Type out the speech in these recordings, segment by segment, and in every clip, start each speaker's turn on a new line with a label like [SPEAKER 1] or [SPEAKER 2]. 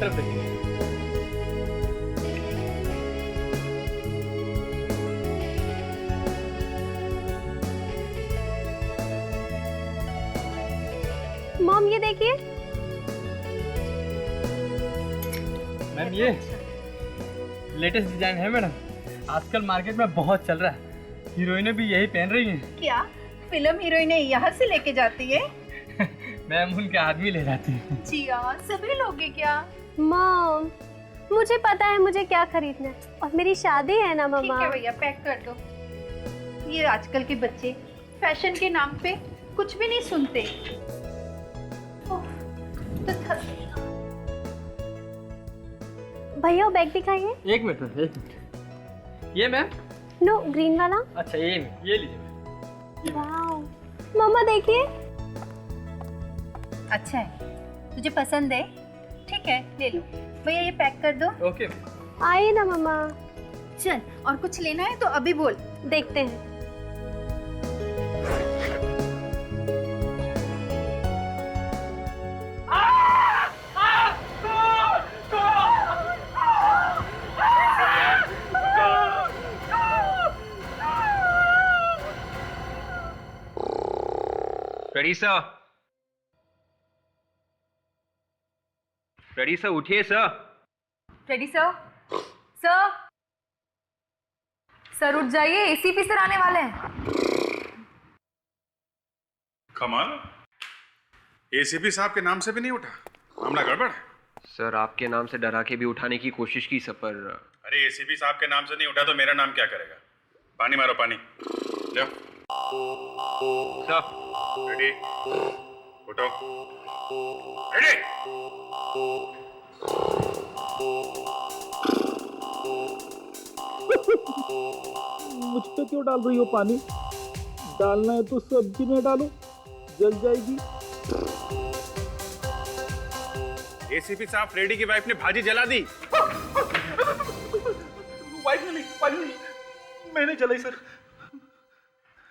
[SPEAKER 1] तरफ देखिए।
[SPEAKER 2] मॉम ये देखिए।
[SPEAKER 1] मैम ये लेटेस्ट डिजाइन है मैडम, आजकल मार्केट में बहुत चल रहा है, हीरोइनें भी यही पहन रही हैं।
[SPEAKER 3] क्या फिल्म हीरोइनें यहाँ से लेके जाती है?
[SPEAKER 1] मैम उनके आदमी ले जाती है।
[SPEAKER 3] जी हाँ, सभी लोग हैं क्या?
[SPEAKER 2] मॉम मुझे पता है मुझे क्या खरीदना है, और मेरी शादी है ना
[SPEAKER 3] ठीक
[SPEAKER 2] मम्मा।
[SPEAKER 3] है भैया, पैक कर दो। ये आजकल के बच्चे फैशन के नाम पे कुछ भी नहीं सुनते। ओह, तो थक गई।
[SPEAKER 2] भैया वो बैग दिखाइए।
[SPEAKER 1] एक मिनट मैम, एक मिनट। ये मैम?
[SPEAKER 2] नो ग्रीन वाला।
[SPEAKER 1] अच्छा ये लीजिए मैम।
[SPEAKER 2] वाओ मम्मा देखिए।
[SPEAKER 3] अच्छा है, तुझे पसंद है? ठीक है, ले लो भैया, ये पैक कर दो।
[SPEAKER 1] Okay ma'am.
[SPEAKER 2] आइए ना मम्मा।
[SPEAKER 3] चल, और कुछ लेना है तो अभी बोल।
[SPEAKER 2] देखते हैं।
[SPEAKER 4] रेडी सर, रेडी सर, उठिए sir.
[SPEAKER 5] Ready sir? Sir sir उठ जाइए, एसीपी सर आने वाले हैं।
[SPEAKER 6] कमाल, एसीपी साहब के नाम से भी नहीं उठा, मामला गड़बड़ है।
[SPEAKER 4] सर आपके नाम से डरा के भी उठाने की कोशिश की सर, पर
[SPEAKER 6] अरे एसीपी साहब के नाम से नहीं उठा तो मेरा नाम क्या करेगा? पानी मारो, पानी लो।
[SPEAKER 4] सर
[SPEAKER 6] रेडी, उठो। रेडी।
[SPEAKER 7] मुझ पे क्यों डाल रही हो पानी? डालना है तो सब्जी में डालो, जल जाएगी।
[SPEAKER 6] एसीपी साहब, फ्रेडी की वाइफ ने भाजी जला दी।
[SPEAKER 7] वाइफ ने नहीं, मैंने जलाई सर।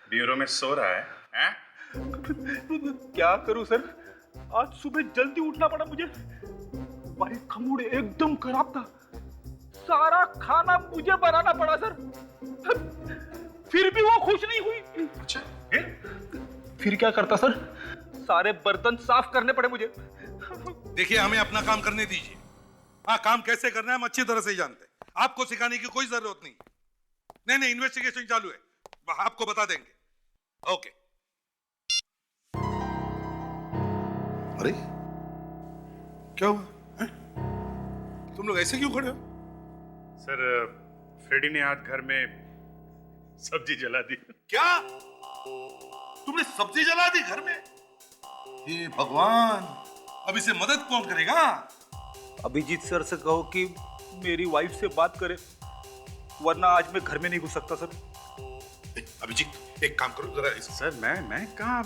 [SPEAKER 6] ब्यूरो में सो रहा है, हैं?
[SPEAKER 7] क्या करूं सर, आज सुबह जल्दी उठना पड़ा मुझे। वाइफ का मूड एकदम खराब था, सारा खाना मुझे बनाना पड़ा सर। फिर भी वो खुश नहीं हुई।
[SPEAKER 6] अच्छा,
[SPEAKER 7] फिर क्या करता सर, सारे बर्तन साफ करने पड़े मुझे।
[SPEAKER 8] देखिए हमें अपना काम करने दीजिए। हाँ, काम कैसे करना है हम अच्छी तरह से जानते हैं, आपको सिखाने की कोई जरूरत नहीं। नहीं, इन्वेस्टिगेशन चालू है, वह आपको बता देंगे। ओके। अरे क्या हुआ है? तुम लोग ऐसे क्यों खड़े हो?
[SPEAKER 6] सर फ्रेडी ने आज घर में सब्जी जला दी।
[SPEAKER 8] क्या तुमने सब्जी जला दी घर में? हे भगवान, अब इसे मदद कौन करेगा?
[SPEAKER 7] अभिजीत सर से कहो कि मेरी वाइफ से बात करे, वरना आज मैं घर में नहीं घुस सकता सर।
[SPEAKER 8] अभिजीत एक काम करो जरा
[SPEAKER 6] सर मैं कहाँ?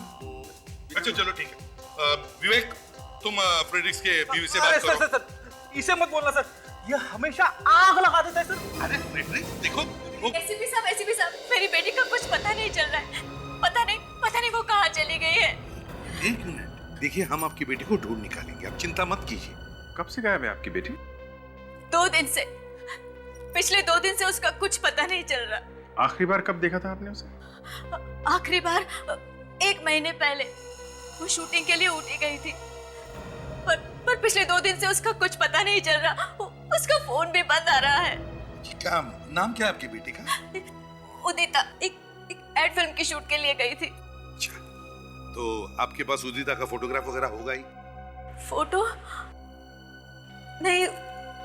[SPEAKER 8] अच्छा चलो ठीक है। विवेक तुम फ्रेडिक्स के बीवी से बात करो।
[SPEAKER 7] सर इसे मत बोलना सर, ये हमेशा आग लगा देता है सर।
[SPEAKER 8] अरे फ्रेडिक्स देखो
[SPEAKER 5] एसीपी साहब, मेरी बेटी का कुछ पता नहीं चल रहा है। पता नहीं वो कहाँ चली गई है।
[SPEAKER 8] एक मिनट, देखिए हम आपकी बेटी को ढूंढ निकालेंगे, आप चिंता मत कीजिए।
[SPEAKER 6] कब से गायब है आपकी बेटी?
[SPEAKER 5] 2 दिन से, पिछले 2 दिन से उसका कुछ पता नहीं चल रहा।
[SPEAKER 6] आखिरी बार कब देखा था आपने उसे?
[SPEAKER 5] आखिरी बार 1 महीने पहले वो शूटिंग के लिए ऊटी गई थी, पर पिछले 2 दिन से उसका कुछ पता नहीं चल रहा। उसका फोन भी बंद आ रहा है।
[SPEAKER 8] क्या नाम क्या है आपकी बेटी का?
[SPEAKER 5] उदिता, एक एड फिल्म की शूट के लिए गई थी।
[SPEAKER 8] अच्छा, तो आपके पास उदिता का फोटोग्राफ वगैरह होगा ही?
[SPEAKER 5] फोटो नहीं,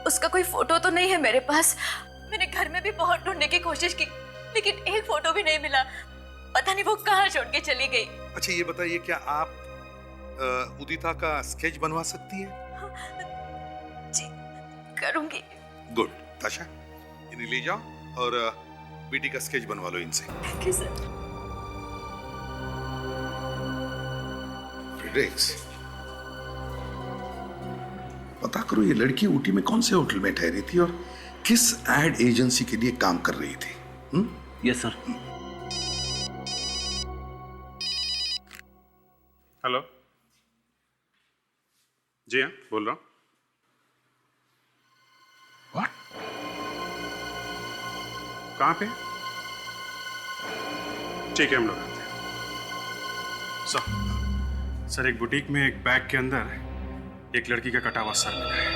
[SPEAKER 5] उसका कोई फोटो तो नहीं है मेरे पास। मैंने घर में भी बहुत ढूंढने की कोशिश की, लेकिन एक फोटो भी नहीं मिला। पता नहीं वो कहाँ छोड़ के चली गई।
[SPEAKER 8] अच्छा ये बताइए, क्या आप उदिता का स्केच बनवा सकती है?
[SPEAKER 5] जी करूंगी।
[SPEAKER 8] गुड। ताशा, इन्हें ले जाओ और बेटी का स्केच बनवा लो इनसे।
[SPEAKER 5] Thank you sir.
[SPEAKER 8] फ्रेडरिक्स, पता करो ये लड़की ऊटी में कौन से होटल में ठहरी थी और किस एड एजेंसी के लिए काम कर रही थी?
[SPEAKER 7] Yes sir.
[SPEAKER 6] हेलो, जी हाँ बोल रहा हूँ। कहाँ पे? ठीक है, हम लोग आते हैं। सर, एक बुटीक में एक बैग के अंदर एक लड़की का कटा हुआ सर मिला है।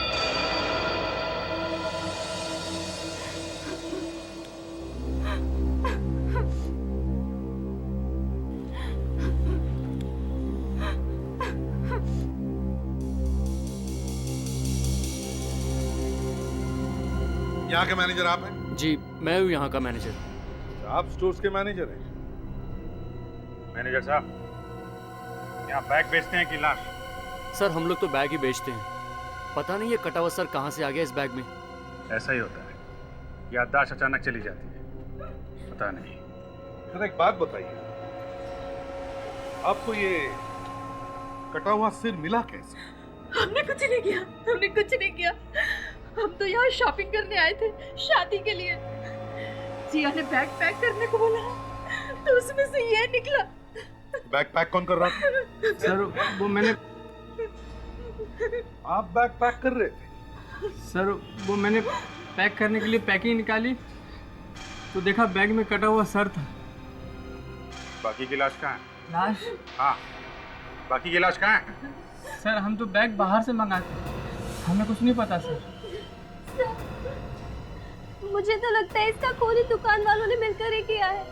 [SPEAKER 8] यहाँ के मैनेजर आप हैं?
[SPEAKER 1] जी, मैं हूँ यहाँ का मैनेजर।
[SPEAKER 8] आप स्टोर्स के मैनेजर हैं?
[SPEAKER 6] मैनेजर साहब, यहाँ बैग बेचते हैं कि लाश?
[SPEAKER 1] सर, हम लोग तो बैग ही बेचते हैं। पता नहीं ये कटा हुआ सर कहाँ से आ गया इस बैग में।
[SPEAKER 6] ऐसा ही होता है, याददाश्त अचानक चली जाती है, पता नहीं।
[SPEAKER 8] सर एक बात बताइए, आपको ये कटा हुआ सिर मिला कैसे?
[SPEAKER 5] हमने कुछ नहीं किया, हमने कुछ नहीं किया। हम तो यहाँ शॉपिंग करने आए थे, शादी के लिए। जिया ने बैग पैक करने को बोला तो उसमें से ये निकला।
[SPEAKER 8] बैग पैक कौन कर रहा था?
[SPEAKER 1] सर, वो मैंने
[SPEAKER 8] आप बैग पैक कर रहे थे?
[SPEAKER 1] सर, वो मैंने पैक करने के लिए पैकिंग निकाली तो देखा बैग में कटा हुआ सर था।
[SPEAKER 6] बाकी की लाश कहाँ है?
[SPEAKER 1] लाश?
[SPEAKER 6] हाँ, बाकी की लाश कहाँ है?
[SPEAKER 1] सर, हम तो बैग बाहर से मंगाते हैं, हमें कुछ नहीं पता सर।
[SPEAKER 2] मुझे तो लगता है इसका खून ही दुकान वालों ने मिलकर ही किया है।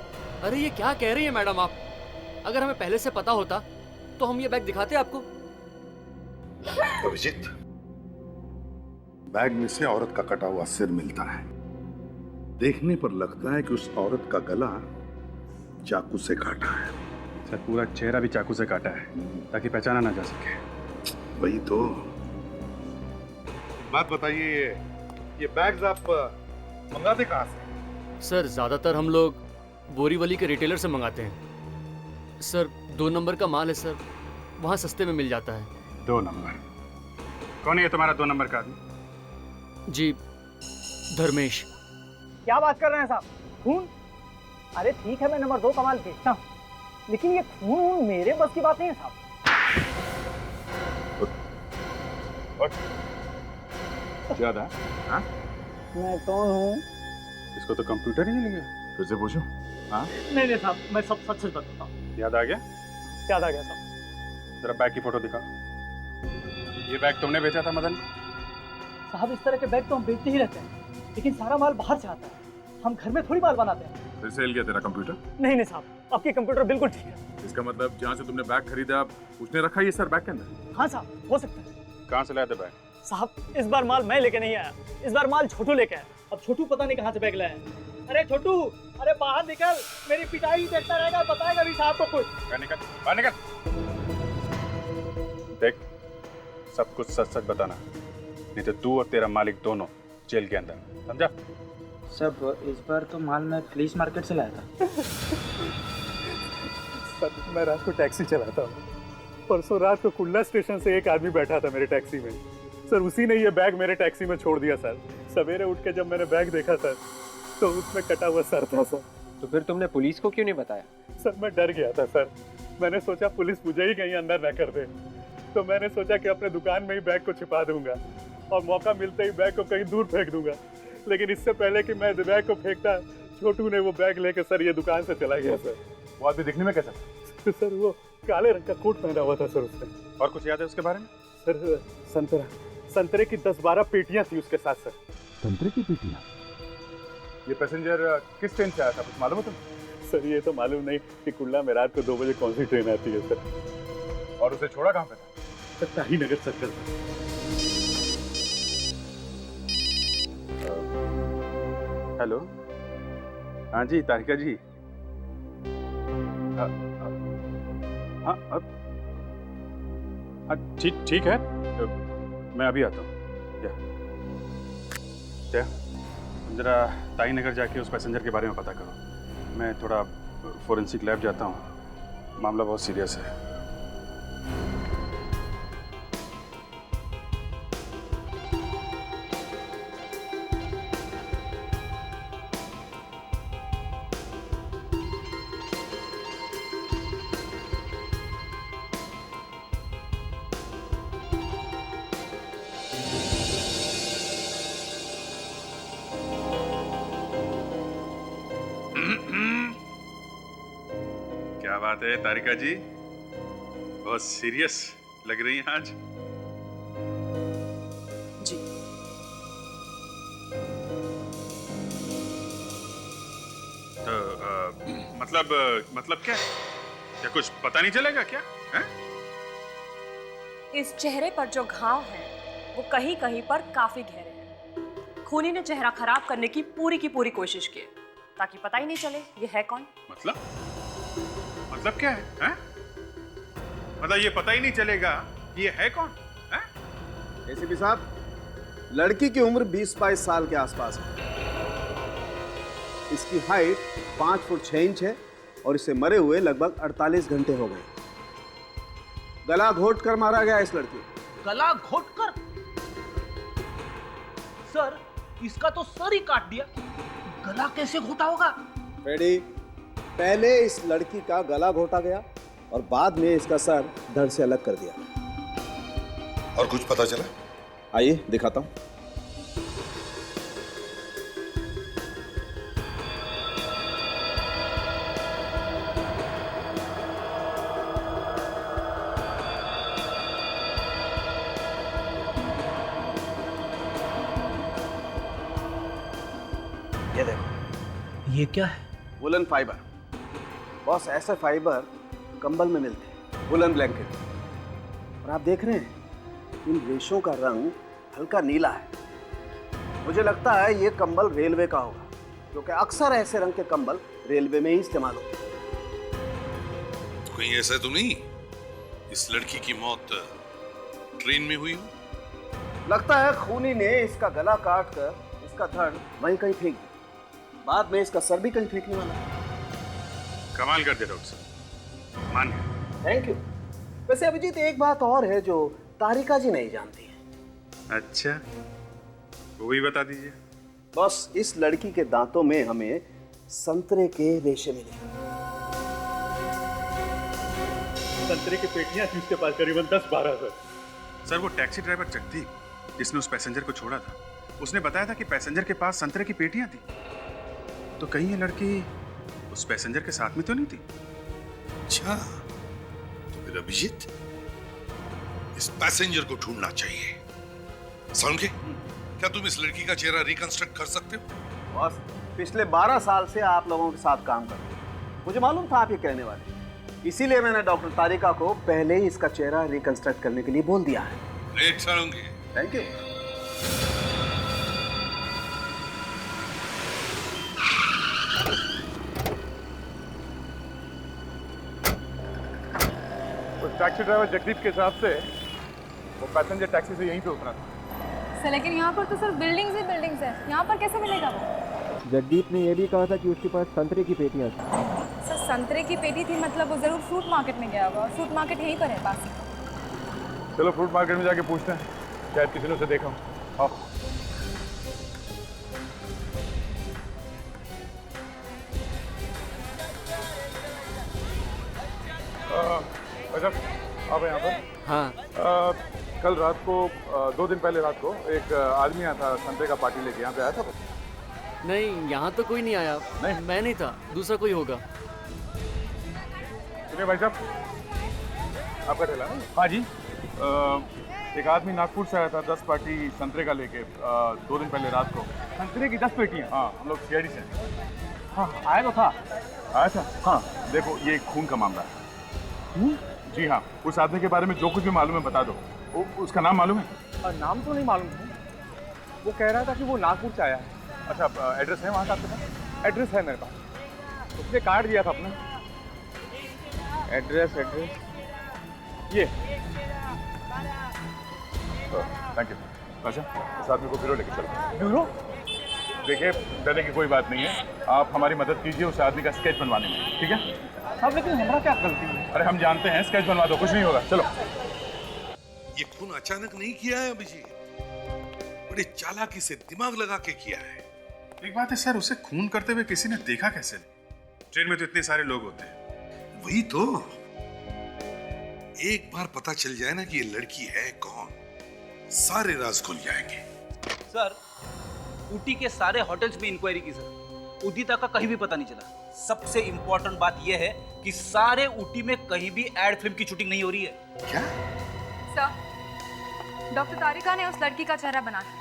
[SPEAKER 1] अरे ये क्या कह रही है मैडम आप? अगर हमें पहले से पता होता तो हम ये बैग दिखाते आपको।
[SPEAKER 8] अभिजीत, बैग में से औरत का कटा हुआ सिर मिलता है। देखने पर लगता है कि उस औरत का गला चाकू से काटा है।
[SPEAKER 6] सर, पूरा चेहरा भी चाकू से काटा है ताकि पहचाना ना जा सके।
[SPEAKER 8] वही तो। बात बताइए, ये बैग्स आप मंगाते कहाँ से?
[SPEAKER 1] सर, ज्यादातर हम लोग बोरीवली के रिटेलर से मंगाते हैं। सर, 2 नंबर का माल है सर, वहाँ सस्ते में मिल जाता है।
[SPEAKER 6] 2 नंबर? कौन है ये तुम्हारा 2 नंबर का आदमी?
[SPEAKER 1] जी, धर्मेश।
[SPEAKER 9] क्या बात कर रहे हैं साहब? खून? अरे ठीक है, मैं नंबर 2 का माल बेचता हूँ, लेकिन ये खून मेरे बस की बात नहीं है साहब।
[SPEAKER 6] ज्यादा? हाँ?
[SPEAKER 9] मैं कौन हूँ?
[SPEAKER 6] इसको तो कंप्यूटर ही नहीं गया। फिर से पूछूं? हाँ?
[SPEAKER 9] नहीं साहब, मैं सब सच सच बताता हूँ।
[SPEAKER 6] याद आ गया?
[SPEAKER 9] याद आ गया साहब।
[SPEAKER 6] जरा बैग की फोटो दिखाओ। ये बैग तुमने बेचा था मदन?
[SPEAKER 9] साहब, इस तरह के बैग तो हम बेचते ही रहते हैं, लेकिन सारा माल बाहर से आता है। हम घर में थोड़ी माल बनाते हैं।
[SPEAKER 6] फिर सेल किया तेरा कंप्यूटर?
[SPEAKER 9] नहीं साहब, आपकी कंप्यूटर बिल्कुल ठीक है।
[SPEAKER 6] इसका मतलब जहाँ से तुमने बैग खरीदा उसने रखा ये सर बैग के अंदर?
[SPEAKER 9] हाँ साहब, हो सकता है।
[SPEAKER 6] कहाँ से लाया था बैग?
[SPEAKER 9] साहब, इस बार माल मैं लेके नहीं आया, इस बार माल छोटू लेके आया। अब छोटू पता नहीं कहाँ से बैग लाया है। अरे छोटू, अरे बाहर निकल, मेरी पिटाई देखता रहेगा, बताएगा भी साहब को कुछ।
[SPEAKER 6] बाहर निकल। देख, सब कुछ सच सच बताना, नहीं तो तू और तेरा मालिक दोनों जेल के अंदर, समझा?
[SPEAKER 9] सब इस बार तो माल मैं फ्लीस मार्केट से लाया था।
[SPEAKER 10] सर, मैं रात को टैक्सी चलाता हूँ। परसों रात को कुल्ला स्टेशन से एक आदमी बैठा था मेरे टैक्सी में। सर, उसी ने ये बैग मेरे टैक्सी में छोड़ दिया सर। सवेरे उठ के जब मैंने बैग देखा सर, तो उसमें कटा हुआ सर था सर।
[SPEAKER 4] तो फिर तुमने पुलिस को क्यों नहीं बताया?
[SPEAKER 10] सर, मैं डर गया था सर। मैंने सोचा पुलिस मुझे ही कहीं अंदर न कर दे, तो मैंने सोचा कि अपने दुकान में ही बैग को छिपा दूंगा और मौका मिलते ही बैग को कहीं दूर फेंक दूंगा। लेकिन इससे पहले कि मैं बैग को फेंकता, छोटू ने वो बैग लेकर सर ये दुकान से चला गया सर।
[SPEAKER 6] वो आदमी दिखने में कैसा?
[SPEAKER 10] सर, वो काले रंग का कोट पहना हुआ था सर उसने।
[SPEAKER 6] और कुछ याद है उसके बारे में?
[SPEAKER 10] सर, संतरे की 10-12 पेटियां थी उसके साथ सर।
[SPEAKER 6] संतरे की पेटियां? ये पैसेंजर किस ट्रेन से आया था, कुछ मालूम है तुम्हें?
[SPEAKER 10] सर, ये तो मालूम नहीं कि कुल्ला में रात को 2 बजे कौन सी ट्रेन आती है सर।
[SPEAKER 6] और उसे छोड़ा कहाँ पे था?
[SPEAKER 10] सर, ताही नगर सर्कल।
[SPEAKER 6] हेलो, हाँ जी तारिका जी। हाँ, ठीक है, मैं अभी आता हूँ। क्या जरा ताई नगर जाके उस पैसेंजर के बारे में पता करो। मैं थोड़ा फोरेंसिक लैब जाता हूँ, मामला बहुत सीरियस है। बात है तारिका जी, बहुत सीरियस लग रही हैं आज।
[SPEAKER 5] जी।
[SPEAKER 6] तो मतलब क्या कुछ पता नहीं चलेगा क्या है?
[SPEAKER 5] इस चेहरे पर जो घाव हैं वो कहीं कहीं पर काफी गहरे हैं। खूनी ने चेहरा खराब करने की पूरी कोशिश की ताकि पता ही नहीं चले ये है कौन।
[SPEAKER 6] मतलब क्या है? हैं? मतलब ये पता ही नहीं चलेगा ये है कौन? हैं?
[SPEAKER 11] एसीपी साहब, लड़की की उम्र 20-22 साल के आसपास है। इसकी हाइट 5 फुट 6 इंच है और इसे मरे हुए लगभग 48 घंटे हो गए। गला घोट कर मारा गया इस लड़की को।
[SPEAKER 7] गला घोट कर? सर, इसका तो सर ही काट दिया, गला कैसे घोटा होगा?
[SPEAKER 11] रेडी, पहले इस लड़की का गला घोटा गया और बाद में इसका सर धड़ से अलग कर दिया।
[SPEAKER 8] और कुछ पता चला?
[SPEAKER 11] आइए दिखाता हूं। ये देखो,
[SPEAKER 7] ये क्या है?
[SPEAKER 11] Woollen fibre. बॉस, ऐसे फाइबर कंबल में मिलते हैं, वुलन ब्लैंकेट। और आप देख रहे हैं इन रेशों का रंग हल्का नीला है। मुझे लगता है ये कंबल रेलवे का होगा, क्योंकि अक्सर ऐसे रंग के कंबल रेलवे में ही इस्तेमाल होते हैं।
[SPEAKER 8] कहीं ऐसा तो नहीं इस लड़की की मौत ट्रेन में हुई हो?
[SPEAKER 11] लगता है खूनी ने इसका गला काट कर इसका धड़ वहीं कहीं फेंक दिया। बाद में इसका सर भी कहीं फेंकने वाला है।
[SPEAKER 6] कमाल कर दे डॉक्टर साहब, मान गए।
[SPEAKER 11] Thank you. वैसे अभिजीत, एक बात और है जो तारिका जी नहीं जानती है।
[SPEAKER 6] अच्छा, वो भी बता दीजिए।
[SPEAKER 11] बस, इस लड़की के दांतों में हमें संतरे के रेशे मिले।
[SPEAKER 10] संतरे की पेटियां थी उसके पास, करीबन 10-12
[SPEAKER 6] सर। वो टैक्सी ड्राइवर जगदीप जिसने उस पैसेंजर को छोड़ा था, उसने बताया था कि पैसेंजर के पास संतरे की पेटियां थी। तो कहीं ये लड़की उस पैसेंजर के साथ में तो नहीं थी?
[SPEAKER 8] अच्छा, तो फिर अभिजीत, इस पैसेंजर को ढूंढना चाहिए। सालुंखे, क्या तुम इस लड़की का चेहरा रिकंस्ट्रक्ट कर सकते हो?
[SPEAKER 11] बस, पिछले 12 साल से आप लोगों के साथ काम कर रहे हैं। मुझे मालूम था आप ये कहने वाले, इसीलिए मैंने डॉक्टर तारिका को पहले ही इसका चेहरा रिकंस्ट्रक्ट करने के लिए बोल दिया है।
[SPEAKER 8] Great Salunkhe.
[SPEAKER 11] Thank you.
[SPEAKER 10] Taxi driver Jagdeep के हिसाब से वो पैसेंजर टैक्सी से यहीं पे उतरा था।
[SPEAKER 12] सर, लेकिन यहाँ पर तो सर बिल्डिंग्स ही बिल्डिंग्स है, यहाँ पर कैसे मिलेगा वो?
[SPEAKER 13] जगदीप ने यह भी कहा था कि उसके पास संतरे की पेटियां थी।
[SPEAKER 12] सर, संतरे की पेटी थी मतलब वो जरूर फ्रूट मार्केट में गया होगा, और फ्रूट मार्केट यहीं पर है पास ही।
[SPEAKER 10] चलो फ्रूट मार्केट में जाके पूछते हैं, शायद किसी ने उसे देखा हो। आओ। आप यहाँ पर?
[SPEAKER 13] हाँ।
[SPEAKER 10] कल रात को 2 दिन पहले रात को एक आदमी आया था संतरे का पार्टी लेके, यहाँ पे आया था?
[SPEAKER 13] नहीं, यहाँ तो कोई नहीं आया।
[SPEAKER 10] नहीं?
[SPEAKER 13] मैं नहीं था, दूसरा कोई होगा।
[SPEAKER 10] सुनिए भाई साहब, आपका ठेला है? हाँ जी। एक आदमी नागपुर से आया था 10 पार्टी संतरे का लेके 2 दिन पहले रात को। संतरे की 10 पेटियाँ? हाँ, हम लोग सीआईडी से। हाँ, आया तो था। आया था? हाँ। देखो, ये खून का मामला है। खून? जी हाँ। उस आदमी के बारे में जो कुछ भी मालूम है बता दो। उसका नाम मालूम है?
[SPEAKER 7] नाम तो नहीं मालूम है। वो कह रहा था कि वो नागपुर से आया है।
[SPEAKER 10] अच्छा, एड्रेस है वहाँ का आपके पास?
[SPEAKER 7] एड्रेस है मेरे पास, उसने कार्ड दिया था अपना। एड्रेस ये।
[SPEAKER 10] Thank you. अच्छा, इस आदमी को ब्यूरो लेके चलो।
[SPEAKER 7] ब्यूरो?
[SPEAKER 10] देखिए, डरने की कोई बात नहीं है। आप हमारी मदद कीजिए उस आदमी का स्केच बनवाने में, ठीक है?
[SPEAKER 7] अब लेकिन हमारा क्या गलती है?
[SPEAKER 10] अरे हम जानते हैं, स्केच बनवा दो, कुछ नहीं होगा। चलो।
[SPEAKER 8] ये खून अचानक नहीं किया है अभिजीत, बड़े चालाकी से दिमाग लगा के किया है।
[SPEAKER 6] एक बात है सर, उसे खून करते हुए किसी ने देखा कैसे? ट्रेन में तो इतने सारे लोग होते हैं।
[SPEAKER 8] वही तो, एक बार पता चल जाए ना कि ये लड़की है कौन, सारे राज खुल जाएंगे।
[SPEAKER 7] सर, ऊटी के सारे होटल्स में इंक्वायरी की सर,
[SPEAKER 14] उदिता का कहीं भी पता नहीं चला। सबसे इम्पोर्टेंट बात यह है कि सारे ऊटी में कहीं भी एड फिल्म की शूटिंग नहीं हो रही है।
[SPEAKER 8] क्या?
[SPEAKER 12] सर, डॉक्टर तारिका ने उस लड़की का चेहरा बना दिया।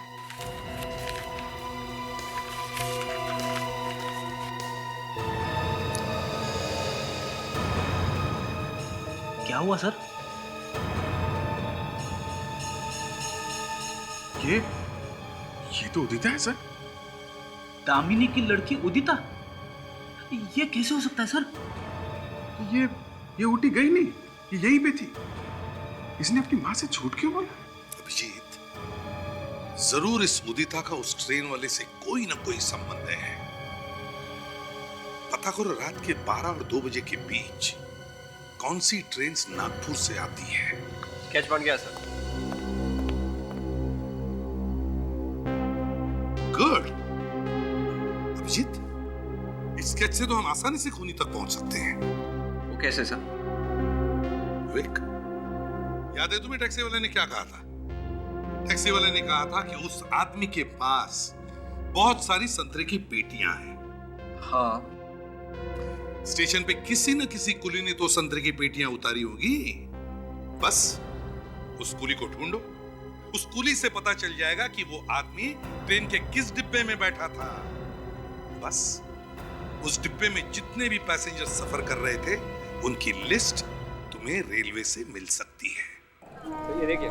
[SPEAKER 14] क्या हुआ सर?
[SPEAKER 6] ये तो उदिता है सर।
[SPEAKER 14] दामिनी की लड़की उदिता? ये कैसे हो सकता है सर?
[SPEAKER 6] ये ऊटी गई नहीं, ये यहीं पे थी। इसने अपनी माँ से झूठ क्यों बोला?
[SPEAKER 8] अभिजीत, जरूर इस उदिता का उस ट्रेन वाले से कोई ना कोई संबंध है। पता करो रात के 12 और 2 बजे के बीच कौन सी ट्रेन नागपुर से आती है।
[SPEAKER 4] स्केच बन गया सर।
[SPEAKER 8] गुड। अभिजीत, इस स्केच से तो हम आसानी से खूनी तक पहुंच सकते हैं।
[SPEAKER 4] वो कैसे सर?
[SPEAKER 8] विक, याद है तुम्हें टैक्सी वाले ने क्या कहा था? टैक्सी वाले ने कहा था कि उस आदमी के पास बहुत सारी संतरे की पेटियां हैं।
[SPEAKER 4] हाँ।
[SPEAKER 8] स्टेशन पे किसी न किसी कुली ने तो संतरे की पेटियां उतारी होगी। बस उस कुली को ढूंढो। उस कुली से पता चल जाएगा कि वो आदमी ट्रेन के किस डिब्बे में बैठा था। बस उस डिब्बे में जितने भी पैसेंजर सफर कर रहे थे उनकी लिस्ट तुम्हें रेलवे से मिल सकती है।
[SPEAKER 4] तो ये देखिए,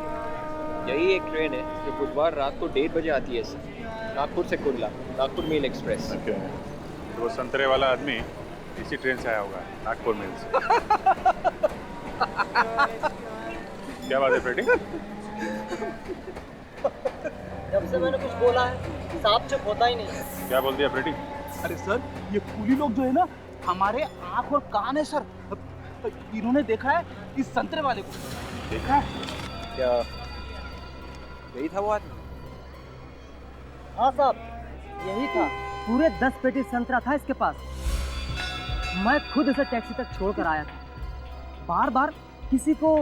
[SPEAKER 4] यही एक ट्रेन है जो बुधवार रात को 1:30 बजे आती है सर, नागपुर से कुर्ला, नागपुर मेल एक्सप्रेस।
[SPEAKER 10] तो वो संतरे वाला आदमी इसी ट्रेन से आया होगा, नागपुर मेल से। क्या बात है बेटी?
[SPEAKER 9] जब से मैंने कुछ बोला है साहब चुप होता ही नहीं।
[SPEAKER 10] क्या बोल दिया बेटी?
[SPEAKER 14] अरे सर, ये कुली लोग जो है ना, हमारे आंख और कान है सर। इन्होंने देखा है इस संतरे वाले को।
[SPEAKER 10] देखा है?
[SPEAKER 4] क्या यही था वो आदमी?
[SPEAKER 9] हाँ साहब, यही था। पूरे 10 पेटी संतरा था इसके पास। मैं खुद इसे टैक्सी तक छोड़ कर आया था। बार बार किसी को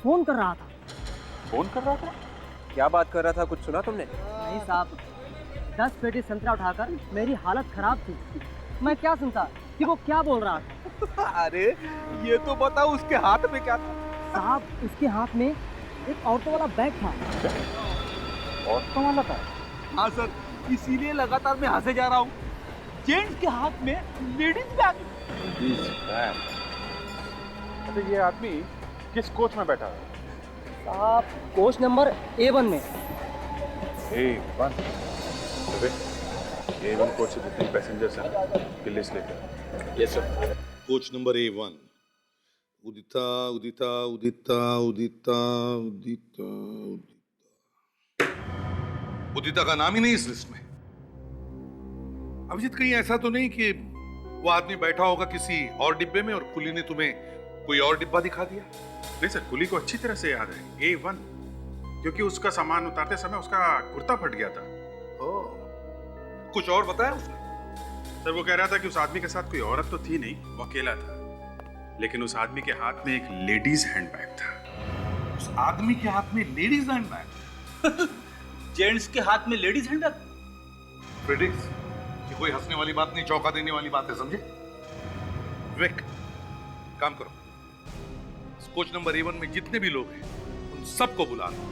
[SPEAKER 9] फोन कर रहा था।
[SPEAKER 10] फोन कर रहा था?
[SPEAKER 4] क्या बात कर रहा था, कुछ सुना तुमने?
[SPEAKER 9] नहीं साहब, 10 पेटी संतरा उठाकर मेरी हालत खराब थी। मैं क्या सुनता कि वो क्या बोल रहा था।
[SPEAKER 14] अरे ये तो बताओ उसके हाथ में क्या था?
[SPEAKER 9] साहब, उसके हाथ में एक ऑटो वाला बैग था।
[SPEAKER 10] ऑटो वाला था?
[SPEAKER 14] हाँ सर, इसीलिए लगातार मैं यहाँ से जा रहा हूँ। जेंट्स के हाथ में लेडीज बैग।
[SPEAKER 10] तो ये आदमी किस कोच में बैठा है?
[SPEAKER 9] साहब, कोच नंबर A1 में।
[SPEAKER 10] A1? A1 कोच से जितने पैसेंजर्स हैं की लिस्ट लेकर।
[SPEAKER 8] Yes sir. Coach number A1। उदिता उदिता उदिता उदिता उदिता उदिता का नाम ही नहीं इस लिस्ट में। अभिजीत, कहीं ऐसा तो नहीं कि वो आदमी बैठा होगा किसी और डिब्बे में और कुली ने तुम्हें कोई और डिब्बा दिखा दिया?
[SPEAKER 6] नहीं सर, कुली को अच्छी तरह से याद है A1, क्योंकि उसका सामान उतारते समय उसका कुर्ता फट गया था।
[SPEAKER 8] कुछ और बताया उसने?
[SPEAKER 6] सर, वो कह रहा था कि उस आदमी के साथ कोई औरत तो थी नहीं, वो अकेला था। लेकिन उस आदमी के हाथ में एक लेडीज हैंडबैग था।
[SPEAKER 8] उस आदमी के हाथ में लेडीज हैंडबैग?
[SPEAKER 14] जेंट्स के हाथ में लेडीज हैंडबैग?
[SPEAKER 8] प्रेडिक्स, ये कोई हंसने वाली बात नहीं, चौंका देने वाली बात है, समझे? विवेक, काम करो, कोच नंबर A1 में जितने भी लोग हैं उन सबको बुला लो।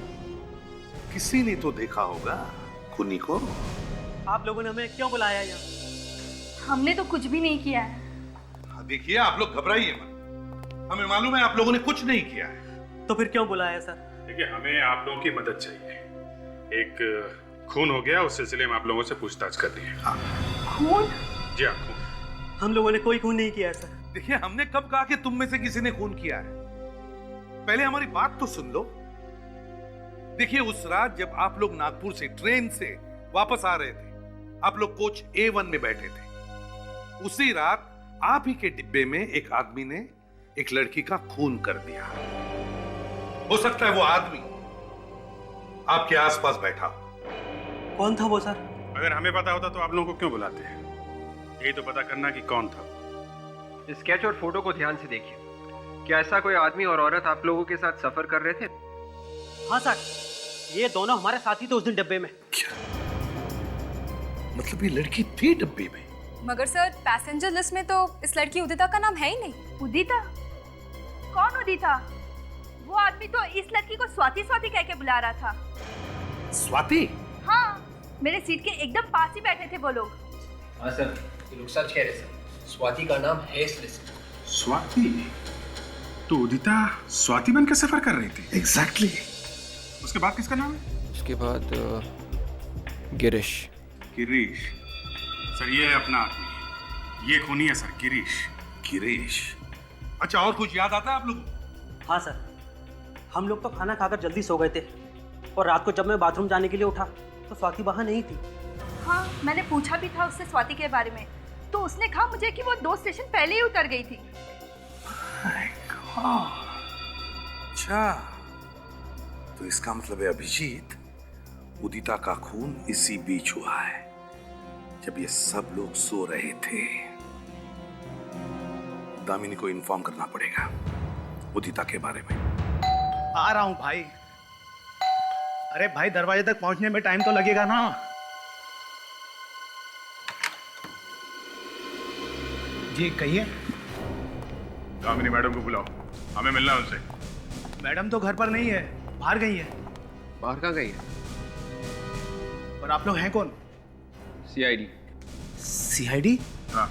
[SPEAKER 8] किसी ने तो देखा होगा खूनी को।
[SPEAKER 9] आप लोगों ने हमें क्यों बुलाया यहाँ?
[SPEAKER 3] हमने तो कुछ भी नहीं किया है।
[SPEAKER 8] देखिए, आप लोग घबराइए मत, हमें मालूम है आप लोगों ने कुछ नहीं किया है।
[SPEAKER 9] तो फिर क्यों बुलाया सर?
[SPEAKER 6] देखिए, हमें आप लोगों की मदद चाहिए। एक खून हो गया, उस सिलसिले में आप लोगों से पूछताछ कर रही है।
[SPEAKER 8] हाँ।
[SPEAKER 3] खून?
[SPEAKER 6] जी हाँ, खून।
[SPEAKER 9] हम लोगों ने कोई खून नहीं किया है सर।
[SPEAKER 8] देखिए, हमने कब कहा कि तुम में से किसी ने खून किया है? पहले हमारी बात तो सुन लो। देखिए, उस रात जब आप लोग नागपुर से ट्रेन से वापस आ रहे थे, आप लोग कोच A1 में बैठे थे। उसी रात आप ही के डिब्बे में एक आदमी ने एक लड़की का खून कर दिया। हो सकता है वो आदमी आपके आसपास बैठा हो।
[SPEAKER 9] कौन था वो सर?
[SPEAKER 6] अगर हमें पता होता तो आप लोगों को क्यों बुलाते हैं? यही तो पता करना कि कौन था।
[SPEAKER 4] स्केच और फोटो को ध्यान से देखिए। क्या ऐसा कोई आदमी और औरत आप लोगों के साथ सफर कर रहे थे?
[SPEAKER 9] हाँ सर, ये दोनों हमारे साथी थे उस दिन डब्बे में।
[SPEAKER 8] क्या मतलब ये लड़की थी डब्बे में?
[SPEAKER 12] मगर सर पैसेंजर लिस्ट में तो इस लड़की उदिता का नाम है ही नहीं।
[SPEAKER 3] उदिता? कौन उदिता? वो आदमी तो इस लड़की को स्वाति स्वाति कह के बुला रहा था।
[SPEAKER 11] स्वाति?
[SPEAKER 3] हाँ, मेरे सीट के एकदम पास ही बैठे थे वो लोग।
[SPEAKER 4] हाँ सर, ये लोग सच कह रहे सर। स्वाति का नाम है इस लिस्ट में।
[SPEAKER 6] स्वाति? तो उदिता स्वाति बन के सफर कर रही थी?
[SPEAKER 11] एग्जैक्टली।
[SPEAKER 6] उसके बाद किसका नाम है?
[SPEAKER 4] उसके बाद गिरीश।
[SPEAKER 6] गिरीश? सर ये है अपना आदमी, ये खूनी है सर, गिरीश।
[SPEAKER 11] गिरीश?
[SPEAKER 8] अच्छा, और कुछ याद आता है आप लोगों को?
[SPEAKER 9] हाँ सर, हम लोग तो खाना खाकर जल्दी सो गए थे और रात को जब मैं बाथरूम जाने के लिए उठा तो स्वाति वहाँ नहीं थी।
[SPEAKER 3] हाँ, मैंने पूछा भी था उससे स्वाति के बारे में, तो उसने कहा मुझे कि वो 2 स्टेशन पहले ही उतर गई थी।
[SPEAKER 11] अच्छा, तो इसका मतलब है अभिजीत, उदिता का खून इसी बीच हुआ है, जब ये सब लोग सो रहे थे। दामिनी को इन्फॉर्म करना पड़ेगा उदिता के बारे में।
[SPEAKER 14] आ रहा हूं भाई। अरे भाई, दरवाजे तक पहुंचने में टाइम तो लगेगा ना। जी कहिए।
[SPEAKER 6] दामिनी मैडम को बुलाओ, हमें मिलना है उनसे।
[SPEAKER 14] मैडम तो घर पर नहीं है, बाहर गई है।
[SPEAKER 4] बाहर कहाँ गई है?
[SPEAKER 14] और आप लोग हैं कौन?
[SPEAKER 4] सीआईडी।
[SPEAKER 14] सीआईडी?
[SPEAKER 6] हाँ,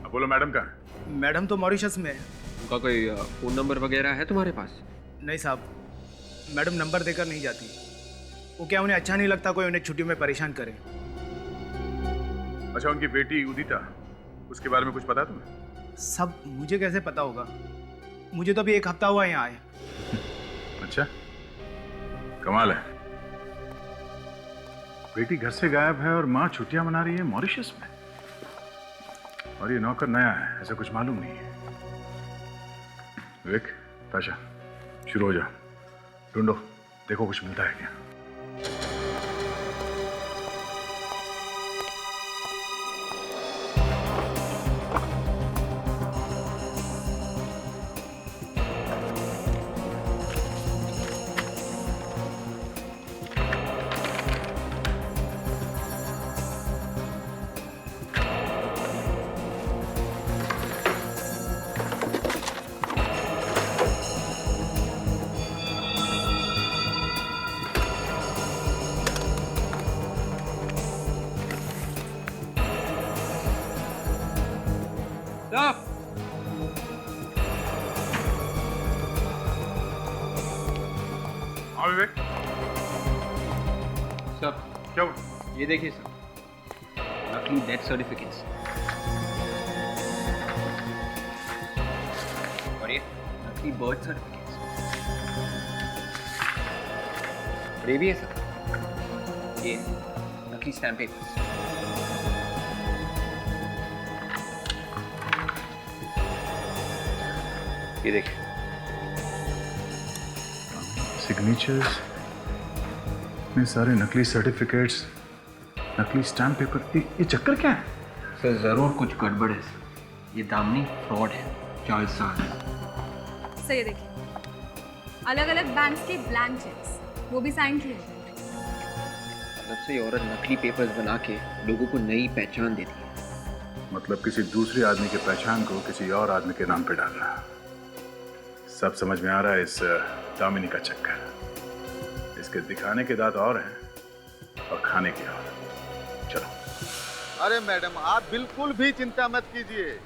[SPEAKER 6] अब बोलो मैडम कहाँ है?
[SPEAKER 14] मैडम तो मॉरिशस में है।
[SPEAKER 4] उनका कोई फोन नंबर वगैरह है तुम्हारे पास?
[SPEAKER 14] नहीं साहब, मैडम नंबर देकर नहीं जाती। वो क्या, उन्हें अच्छा नहीं लगता कोई उन्हें छुट्टियों में परेशान करे।
[SPEAKER 6] अच्छा, उनकी बेटी उदिता, उसके बारे में कुछ पता है तुम्हें?
[SPEAKER 14] सब मुझे कैसे पता होगा? मुझे तो अभी 1 हफ्ता हुआ यहाँ आए।
[SPEAKER 6] अच्छा, कमाल है। बेटी घर से गायब है और माँ छुट्टियां मना रही है मॉरिशस में, और ये नौकर नया है, ऐसा कुछ मालूम नहीं है। विक, ताशा, शुरू हो जाओ, ढूंढो, देखो कुछ मिलता है क्या। हाँ विवेक।
[SPEAKER 4] सर
[SPEAKER 6] क्या हुआ?
[SPEAKER 4] ये देखिए सर, नकली डेथ सर्टिफिकेट्स, और ये नकली बर्थ सर्टिफिकेट्स, और ये भी है सर, ये नकली स्टैम्प पेपर्स। ये देखिए
[SPEAKER 6] सिग्नेचर्स, इतने सारे नकली सर्टिफिकेट्स, नकली स्टैम्प पेपर, ये चक्कर क्या है?
[SPEAKER 4] सर जरूर कुछ गड़बड़ है सर, ये दामिनी फ्रॉड है, जालसाज है।
[SPEAKER 12] सर ये देखिए, अलग अलग बैंक्स के ब्लैंक चेक्स, वो भी साइन किए हैं।
[SPEAKER 4] मतलब से ये औरत नकली पेपर्स बना के लोगों को नई पहचान देती है।
[SPEAKER 6] मतलब किसी दूसरे आदमी की पहचान को किसी और आदमी के नाम पे डालना। सब समझ में आ रहा है इस दामिनी का चक्कर। इसके दिखाने के दांत और हैं और खाने के और। चलो।
[SPEAKER 15] अरे मैडम, आप बिल्कुल भी चिंता मत कीजिए,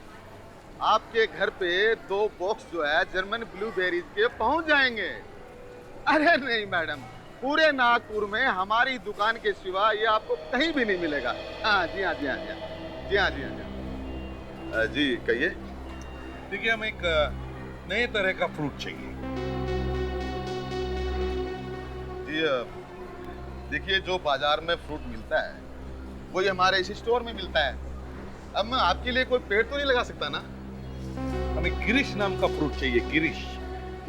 [SPEAKER 15] आपके घर पे 2 बॉक्स जो है जर्मन ब्लूबेरीज के पहुंच जाएंगे। अरे नहीं मैडम, पूरे नागपुर में हमारी दुकान के सिवा ये आपको कहीं भी नहीं मिलेगा। हाँ जी, हाँ जी, हाँ जी, जी हाँ जी, हाँ जी। जी कहिए।
[SPEAKER 8] देखिए, हमें एक नए तरह का फ्रूट चाहिए।
[SPEAKER 15] जी देखिए, जो बाजार में फ्रूट मिलता है वही हमारे इस स्टोर में मिलता है। अब मैं आपके लिए कोई पेड़ तो नहीं लगा सकता ना।
[SPEAKER 8] हमें गिरीश नाम का फ्रूट चाहिए, गिरीश।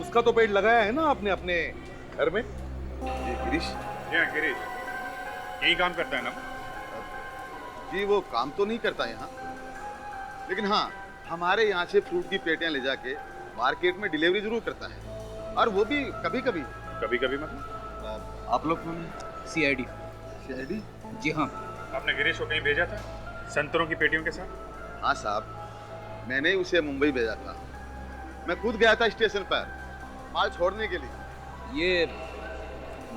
[SPEAKER 8] उसका तो पेड़ लगाया है ना आपने अपने घर में?
[SPEAKER 15] जी गिरीश?
[SPEAKER 6] गिरीश यही काम करता है ना?
[SPEAKER 15] जी वो काम तो नहीं करता यहाँ, लेकिन हाँ हमारे यहाँ से फ्रूट की पेटियां ले जाके मार्केट में डिलीवरी जरूर करता है, और वो भी कभी कभी।
[SPEAKER 6] कभी कभी मतलब?
[SPEAKER 15] आप लोग कौन हैं?
[SPEAKER 14] सीआईडी।
[SPEAKER 15] सीआईडी?
[SPEAKER 14] जी हाँ।
[SPEAKER 6] आपने गिरीश को कहीं भेजा था?
[SPEAKER 10] संतरों की पेटियों के साथ?
[SPEAKER 15] हाँ साहब, मैंने ही उसे मुंबई भेजा था। मैं खुद गया था स्टेशन पर माल छोड़ने के लिए।
[SPEAKER 14] ये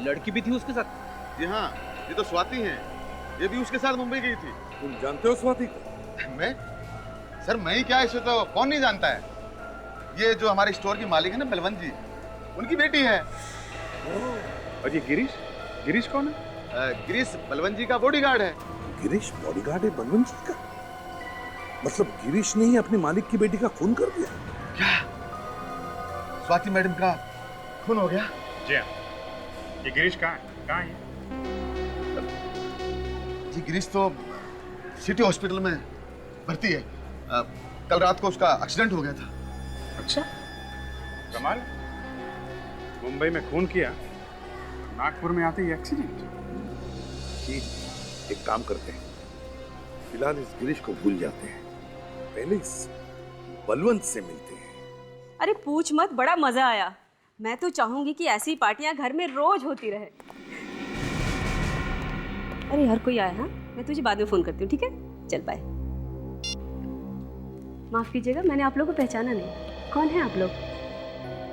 [SPEAKER 14] लड़की भी थी उसके साथ?
[SPEAKER 15] जी हाँ, ये तो स्वाति हैं। ये भी उसके साथ मुंबई गई थी।
[SPEAKER 8] तुम जानते हो स्वाति को?
[SPEAKER 15] मैं? सर मैं ही क्या, इसे तो कौन नहीं जानता है। ये जो हमारे स्टोर की मालिक है ना बलवंत जी, उनकी बेटी है।
[SPEAKER 6] और ये गिरीश? गिरीश कौन है?
[SPEAKER 15] गिरीश बलवंत जी का बॉडीगार्ड है।
[SPEAKER 8] गिरीश बॉडीगार्ड है बलवंत जी का? मतलब गिरीश ने ही अपने मालिक की बेटी का खून कर दिया?
[SPEAKER 15] क्या स्वाति मैडम का खून हो गया?
[SPEAKER 10] जी हाँ। ये गिरीश कहाँ है?
[SPEAKER 15] जी गिरीश तो सिटी हॉस्पिटल में भर्ती है। कल रात को उसका एक्सीडेंट हो गया था।
[SPEAKER 6] अच्छा, कमाल। मुंबई में खून किया, नागपुर में आते ही एक्सीडेंट।
[SPEAKER 8] जी, एक काम करते हैं, फिलहाल इस गिरीश को भूल जाते हैं, पहले इस बलवंत से मिलते हैं।
[SPEAKER 16] अरे पूछ मत, बड़ा मजा आया। मैं तो चाहूंगी कि ऐसी पार्टियां घर में रोज होती रहे। अरे हर कोई आया। हाँ, मैं तुझे बाद में फोन करती हूँ, ठीक है? चल बाय। माफ कीजिएगा, मैंने आप लोगों को पहचाना नहीं। कौन है आप लोग?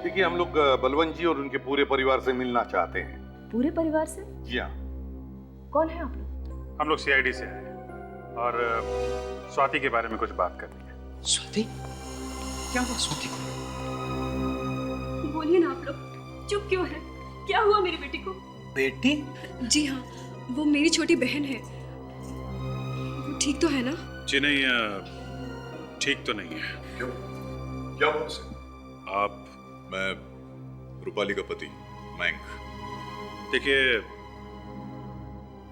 [SPEAKER 8] देखिए, हम लोग बलवंत जी और उनके पूरे परिवार से मिलना चाहते हैं।
[SPEAKER 16] पूरे परिवार से?
[SPEAKER 8] जी हाँ।
[SPEAKER 16] कौन है आप लोग?
[SPEAKER 10] हम लोग सीआईडी से आए हैं और स्वाति के बारे में कुछ बात करनी है।
[SPEAKER 14] स्वाति? क्या हुआ स्वाति को?
[SPEAKER 16] बोलिए ना आप लोग, चुप क्यों है? क्या हुआ मेरी बेटी को?
[SPEAKER 14] बेटी?
[SPEAKER 16] जी हाँ, वो मेरी छोटी बहन है। वो ठीक तो है ना?
[SPEAKER 6] जी नहीं, ठीक तो नहीं है।
[SPEAKER 8] क्यों? क्या हुआ उसे?
[SPEAKER 17] मैं रूपाली का पति मयंक।
[SPEAKER 6] देखिए,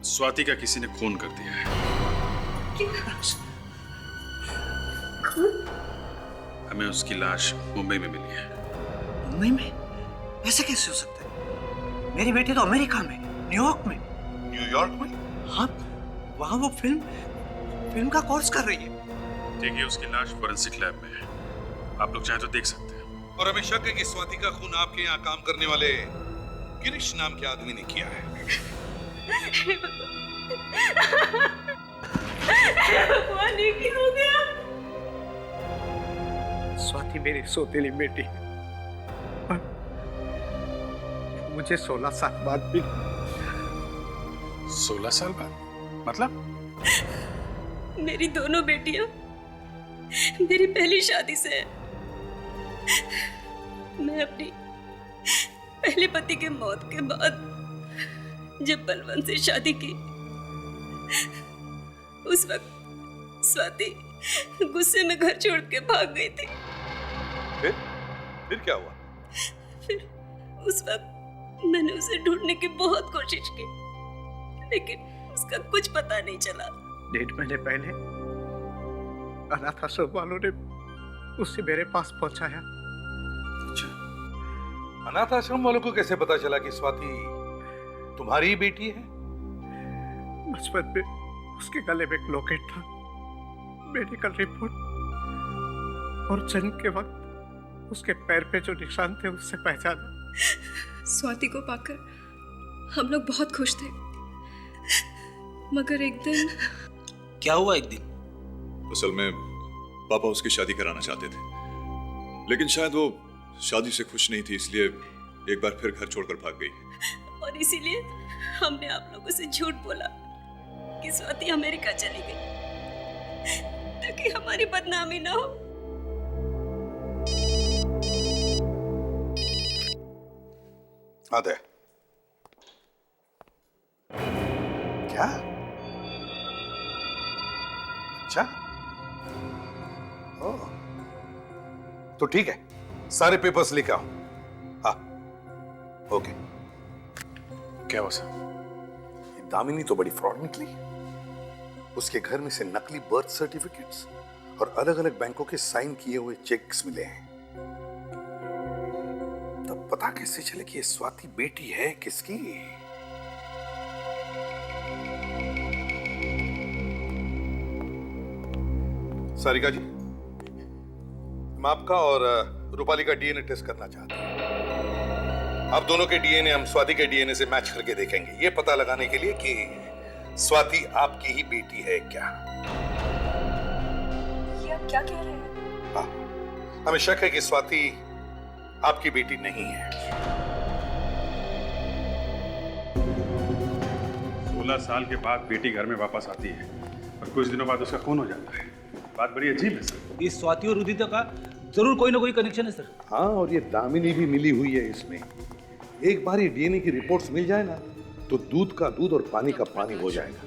[SPEAKER 6] स्वाति का किसी ने खून कर दिया है। हमें उसकी लाश मुंबई में मिली है।
[SPEAKER 14] मुंबई में? ऐसा कैसे हो सकता है? मेरी बेटी तो अमेरिका में, न्यूयॉर्क में।
[SPEAKER 8] न्यूयॉर्क में?
[SPEAKER 14] हाँ, वहाँ वो फिल्म का कोर्स कर रही है।
[SPEAKER 6] देखिए, उसकी लाश फोरेंसिक लैब में है, आप लोग चाहें तो देख सकते हैं।
[SPEAKER 8] और हमें शक है कि स्वाति का खून आपके यहाँ काम करने वाले गिरीश नाम के आदमी ने किया है।
[SPEAKER 16] भगवान, ये क्या हो गया?
[SPEAKER 14] स्वाति मेरी सौतेली बेटी, मुझे 16 साल बाद भी।
[SPEAKER 6] 16 साल बाद? मतलब?
[SPEAKER 16] मेरी दोनों बेटियां मेरी पहली शादी से है। मैं अपनी पहले पति के मौत के बाद जब बलवंत से शादी की, उस वक्त स्वाति गुस्से में घर छोड़ के भाग गई थी।
[SPEAKER 8] फिर क्या हुआ?
[SPEAKER 16] फिर उस वक्त मैंने उसे ढूंढने की बहुत कोशिश की, लेकिन उसका कुछ पता नहीं चला।
[SPEAKER 14] 1.5 महीने पहले अनाथ आश्रम वालों ने उसे मेरे पास पहुंचाया।
[SPEAKER 8] अच्छा, अनाथ आश्रम वालों को कैसे पता चला कि स्वाति तुम्हारी बेटी है?
[SPEAKER 14] बचपन में उसके गले में एक लॉकेट था, मेडिकल रिपोर्ट, और जन्म के वक्त उसके पैर पे जो निशान थे उससे पहचाना।
[SPEAKER 16] स्वाति को पाकर हम लोग बहुत खुश थे, मगर एक दिन।
[SPEAKER 14] क्या हुआ एक दिन?
[SPEAKER 17] असल में पापा उसकी शादी कराना चाहते थे, लेकिन शायद वो शादी से खुश नहीं थी, इसलिए एक बार फिर घर छोड़कर भाग गई।
[SPEAKER 16] और इसीलिए हमने आप लोगों से झूठ बोला कि स्वाति अमेरिका चली गई, ताकि हमारी बदनामी ना हो।
[SPEAKER 8] आदे क्या? अच्छा, ओह, तो ठीक है, सारे पेपर्स लेके आओ। हाँ, ओके।
[SPEAKER 6] क्या हुआ सर?
[SPEAKER 8] ये दामिनी तो बड़ी फ्रॉड निकली। उसके घर में से नकली बर्थ सर्टिफिकेट्स और अलग अलग बैंकों के साइन किए हुए चेक्स मिले हैं। तब पता कैसे चले कि ये स्वाति बेटी है किसकी? सारिका जी, हम आपका और रूपाली का डीएनए टेस्ट करना चाहते हैं। आप दोनों के डीएनए हम स्वाति के डीएनए से मैच करके देखेंगे, ये पता लगाने के लिए कि स्वाति आपकी ही बेटी है क्या।
[SPEAKER 5] क्या कह रहे हैं?
[SPEAKER 8] हाँ, हमें शक है कि स्वाति आपकी बेटी नहीं है।
[SPEAKER 6] 16 साल के बाद बेटी घर में वापस आती है और कुछ दिनों बाद उसका खून हो जाता है। बात बड़ी अजीब है सर।
[SPEAKER 7] इस स्वाति और उदिता का जरूर कोई ना कोई कनेक्शन है सर।
[SPEAKER 18] हाँ, और ये दामिनी भी मिली हुई है इसमें। एक बार ये डीएनए की रिपोर्ट्स मिल जाए ना तो दूध का दूध और पानी का पानी हो जाएगा।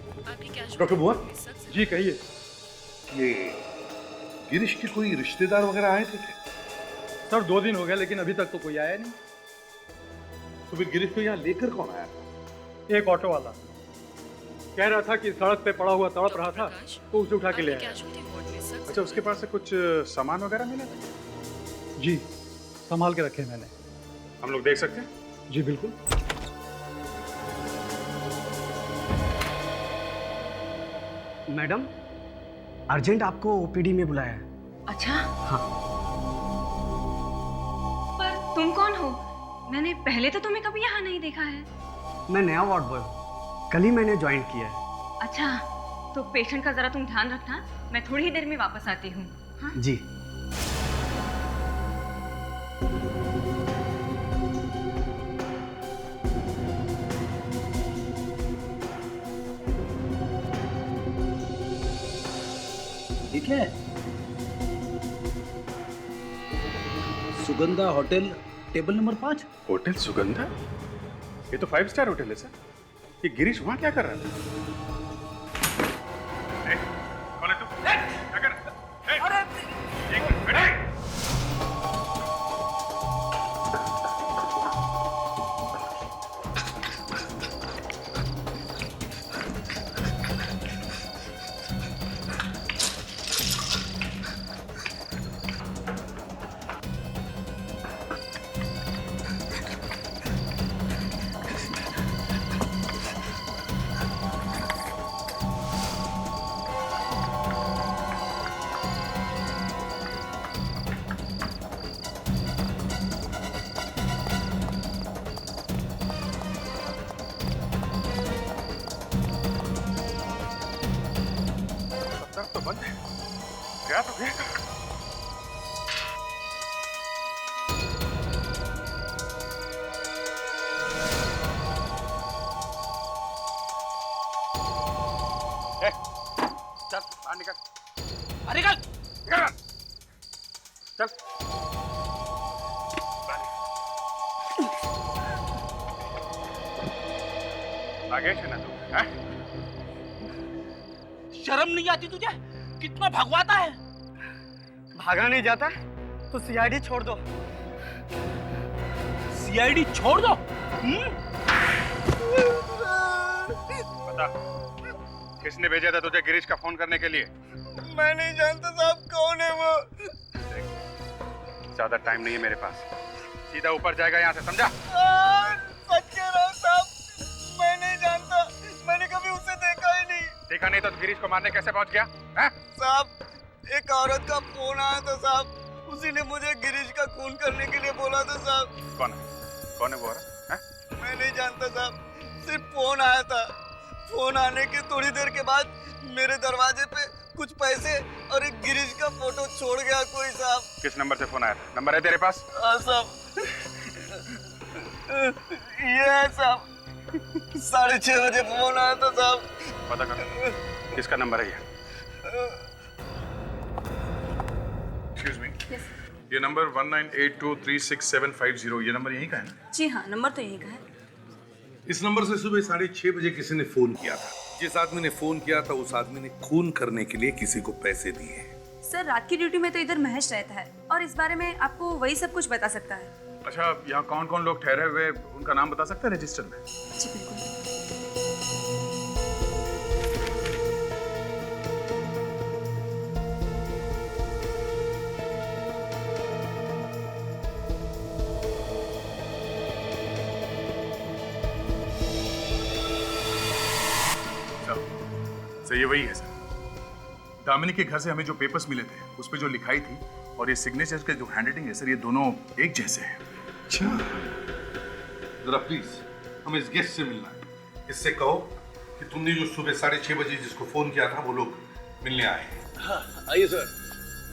[SPEAKER 6] डॉक्टर बुआ जी कहिए।
[SPEAKER 18] ये गिरीश के कोई रिश्तेदार वगैरह आए थे क्या?
[SPEAKER 6] सर 2 दिन हो गए लेकिन अभी तक तो कोई आया नहीं।
[SPEAKER 18] तो फिर गिरीश को यहाँ लेकर कौन आया था?
[SPEAKER 6] एक ऑटो वाला कह रहा था कि सड़क पे पड़ा हुआ तड़प रहा था तो उसे उठा के ले आया। अच्छा, उसके पास से कुछ सामान वगैरह मिला था? जी, संभाल के रखे मैंने। हम लोग देख सकते हैं? जी बिल्कुल।
[SPEAKER 9] मैडम, अर्जेंट आपको ओपीडी में बुलाया है।
[SPEAKER 16] अच्छा,
[SPEAKER 9] हाँ।
[SPEAKER 16] पर तुम कौन हो? मैंने पहले तो तुम्हें कभी यहाँ नहीं देखा है।
[SPEAKER 9] मैं नया वार्ड बॉय हूँ, कल ही मैंने ज्वाइन किया है।
[SPEAKER 16] अच्छा, तो पेशेंट का जरा तुम ध्यान रखना, मैं थोड़ी ही देर में वापस आती हूँ। हाँ?
[SPEAKER 9] जी।
[SPEAKER 7] ठीक है। Sugandha hotel, table number 5।
[SPEAKER 6] Hotel Sugandha? ये तो 5 स्टार होटल है सर। ये गिरीश वहाँ क्या कर रहा था? कौन है तू? क्या कर रहा है? अरे एक मिनट बैठे। तो बंद है। गया तो गया। चल बाहर निकल। निकल निकल चल। नागेश है ना तू?
[SPEAKER 7] शर्म नहीं आती तुझे? कितना भगवाता है।
[SPEAKER 9] भागा नहीं जाता तो सीआईडी छोड़ दो।
[SPEAKER 7] सीआईडी छोड़ दो?
[SPEAKER 6] बता, किसने भेजा था तुझे गिरीश का फोन करने के लिए?
[SPEAKER 9] मैं नहीं जानता साहब कौन है वो।
[SPEAKER 6] ज्यादा टाइम नहीं है मेरे पास, सीधा ऊपर जाएगा यहाँ से, समझा?
[SPEAKER 9] सच कह रहा हूं साहब, मैं नहीं जानता, मैंने कभी उसे देखा ही नहीं।
[SPEAKER 6] देखा नहीं तो गिरीश को मारने कैसे पहुंच गया?
[SPEAKER 9] साहब, एक औरत का फोन आया था साहब, उसी ने मुझे गिरीश का खून करने के लिए बोला था साहब।
[SPEAKER 6] कौन है वो औरत?
[SPEAKER 9] मैं नहीं जानता साहब, सिर्फ फोन आया था। फोन आने के थोड़ी देर के बाद मेरे दरवाजे पे कुछ पैसे और एक गिरीश का फोटो छोड़ गया कोई साहब।
[SPEAKER 6] किस नंबर से फोन आया था? नंबर है तेरे पास?
[SPEAKER 9] हाँ साहब, ये है साहब, 6:30 बजे फोन आया था साहब।
[SPEAKER 6] पता कर किसका नंबर है ये? एक्सक्यूज मी, ये नंबर 1982367550, ये नंबर यहीं का है ना?
[SPEAKER 5] जी हाँ, नंबर तो यही का है।
[SPEAKER 18] इस नंबर से सुबह 6:30 बजे किसी ने फोन किया था। जिस आदमी ने फोन किया था उस आदमी ने खून करने के लिए किसी को पैसे दिए।
[SPEAKER 12] सर, रात की ड्यूटी में तो इधर महेश रहता है और इस बारे में आपको वही सब कुछ बता सकता है।
[SPEAKER 6] अच्छा, यहाँ कौन कौन लोग ठहरे हुए उनका नाम बता सकते हैं रजिस्टर में?
[SPEAKER 12] जी बिल्कुल।
[SPEAKER 6] सर ये वही है सर। दामिनी के घर से हमें जो पेपर्स मिले थे उस पे जो लिखाई थी और ये सिग्नेचर के जो हैंडराइटिंग है सर, ये दोनों एक जैसे हैं।
[SPEAKER 18] अच्छा, जरा प्लीज हमें इस गेस्ट से मिलना है। इससे कहो कि तुमने जो सुबह 6:30 बजे जिसको फोन किया था वो लोग मिलने आए हैं।
[SPEAKER 15] हाँ, आइए सर।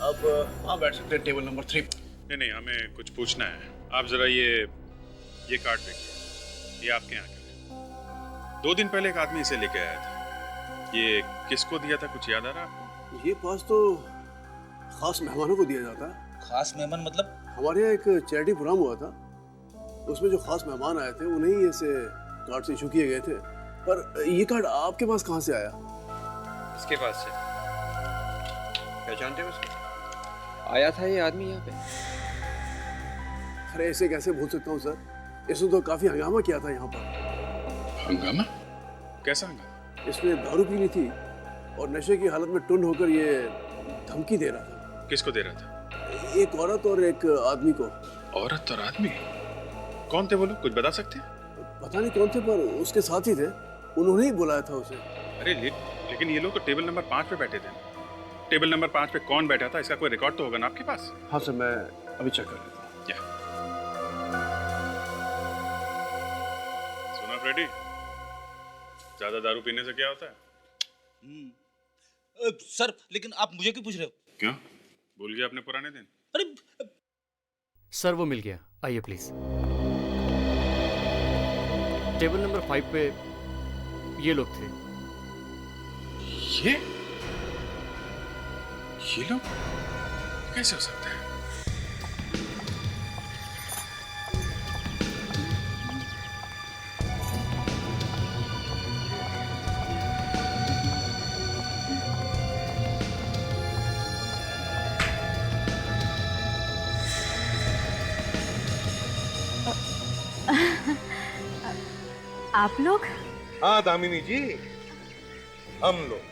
[SPEAKER 11] अब वहाँ बैठ सकते हैं, टेबल नंबर 3।
[SPEAKER 17] नहीं नहीं, हमें कुछ पूछना है। आप जरा ये कार्ड देखिए, ये आपके यहाँ का है। 2 दिन पहले एक आदमी इसे लेके आया था। ये किसको दिया था, कुछ याद आ रहा है आपको?
[SPEAKER 11] ये पास तो खास मेहमानों को दिया जाता है।
[SPEAKER 19] खास मेहमान मतलब?
[SPEAKER 11] हमारे यहाँ एक चैरिटी प्रोग्राम हुआ था, उसमें जो खास मेहमान आए थे उन्हें ऐसे कार्ड से इशू किए गए थे। पर ये कार्ड आपके पास कहाँ से आया?
[SPEAKER 4] इसके पास से। पहचानते हो उसको? आया था ये आदमी यहाँ पे।
[SPEAKER 11] अरे ऐसे कैसे भूल सकता हूँ सर, इसने तो काफी हंगामा किया था यहाँ पर।
[SPEAKER 17] हंगामा? कैसा हंगामा?
[SPEAKER 11] इसने दारू पी ली थी और नशे की हालत में टुंड होकर ये धमकी दे रहा था।
[SPEAKER 17] किसको दे रहा था?
[SPEAKER 11] एक औरत और एक आदमी को।
[SPEAKER 17] औरत और आदमी? कौन थे वो लोग, कुछ बता सकते हैं?
[SPEAKER 11] पता नहीं कौन थे, पर उसके साथ ही थे, उन्होंने ही बुलाया था उसे।
[SPEAKER 17] अरे लेकिन ये लोग तो टेबल नंबर 5 पे बैठे थे। टेबल नंबर 5 पे कौन बैठा था, इसका कोई रिकॉर्ड तो होगा ना आपके पास?
[SPEAKER 11] हाँ सर, मैं अभी चेक कर लेता हूँ।
[SPEAKER 17] सुना फ्रेडी, ज्यादा दारू पीने से क्या होता है?
[SPEAKER 19] सर लेकिन आप मुझे क्यों पूछ रहे हो?
[SPEAKER 17] क्यों, भूल गया अपने पुराने दिन?
[SPEAKER 19] अरे
[SPEAKER 13] सर वो मिल गया, आइए प्लीज। टेबल नंबर 5 पे ये लोग थे।
[SPEAKER 17] ये लोग कैसे हो सकते हैं?
[SPEAKER 5] आप लोग?
[SPEAKER 18] हाँ दामिनी जी, हम लोग।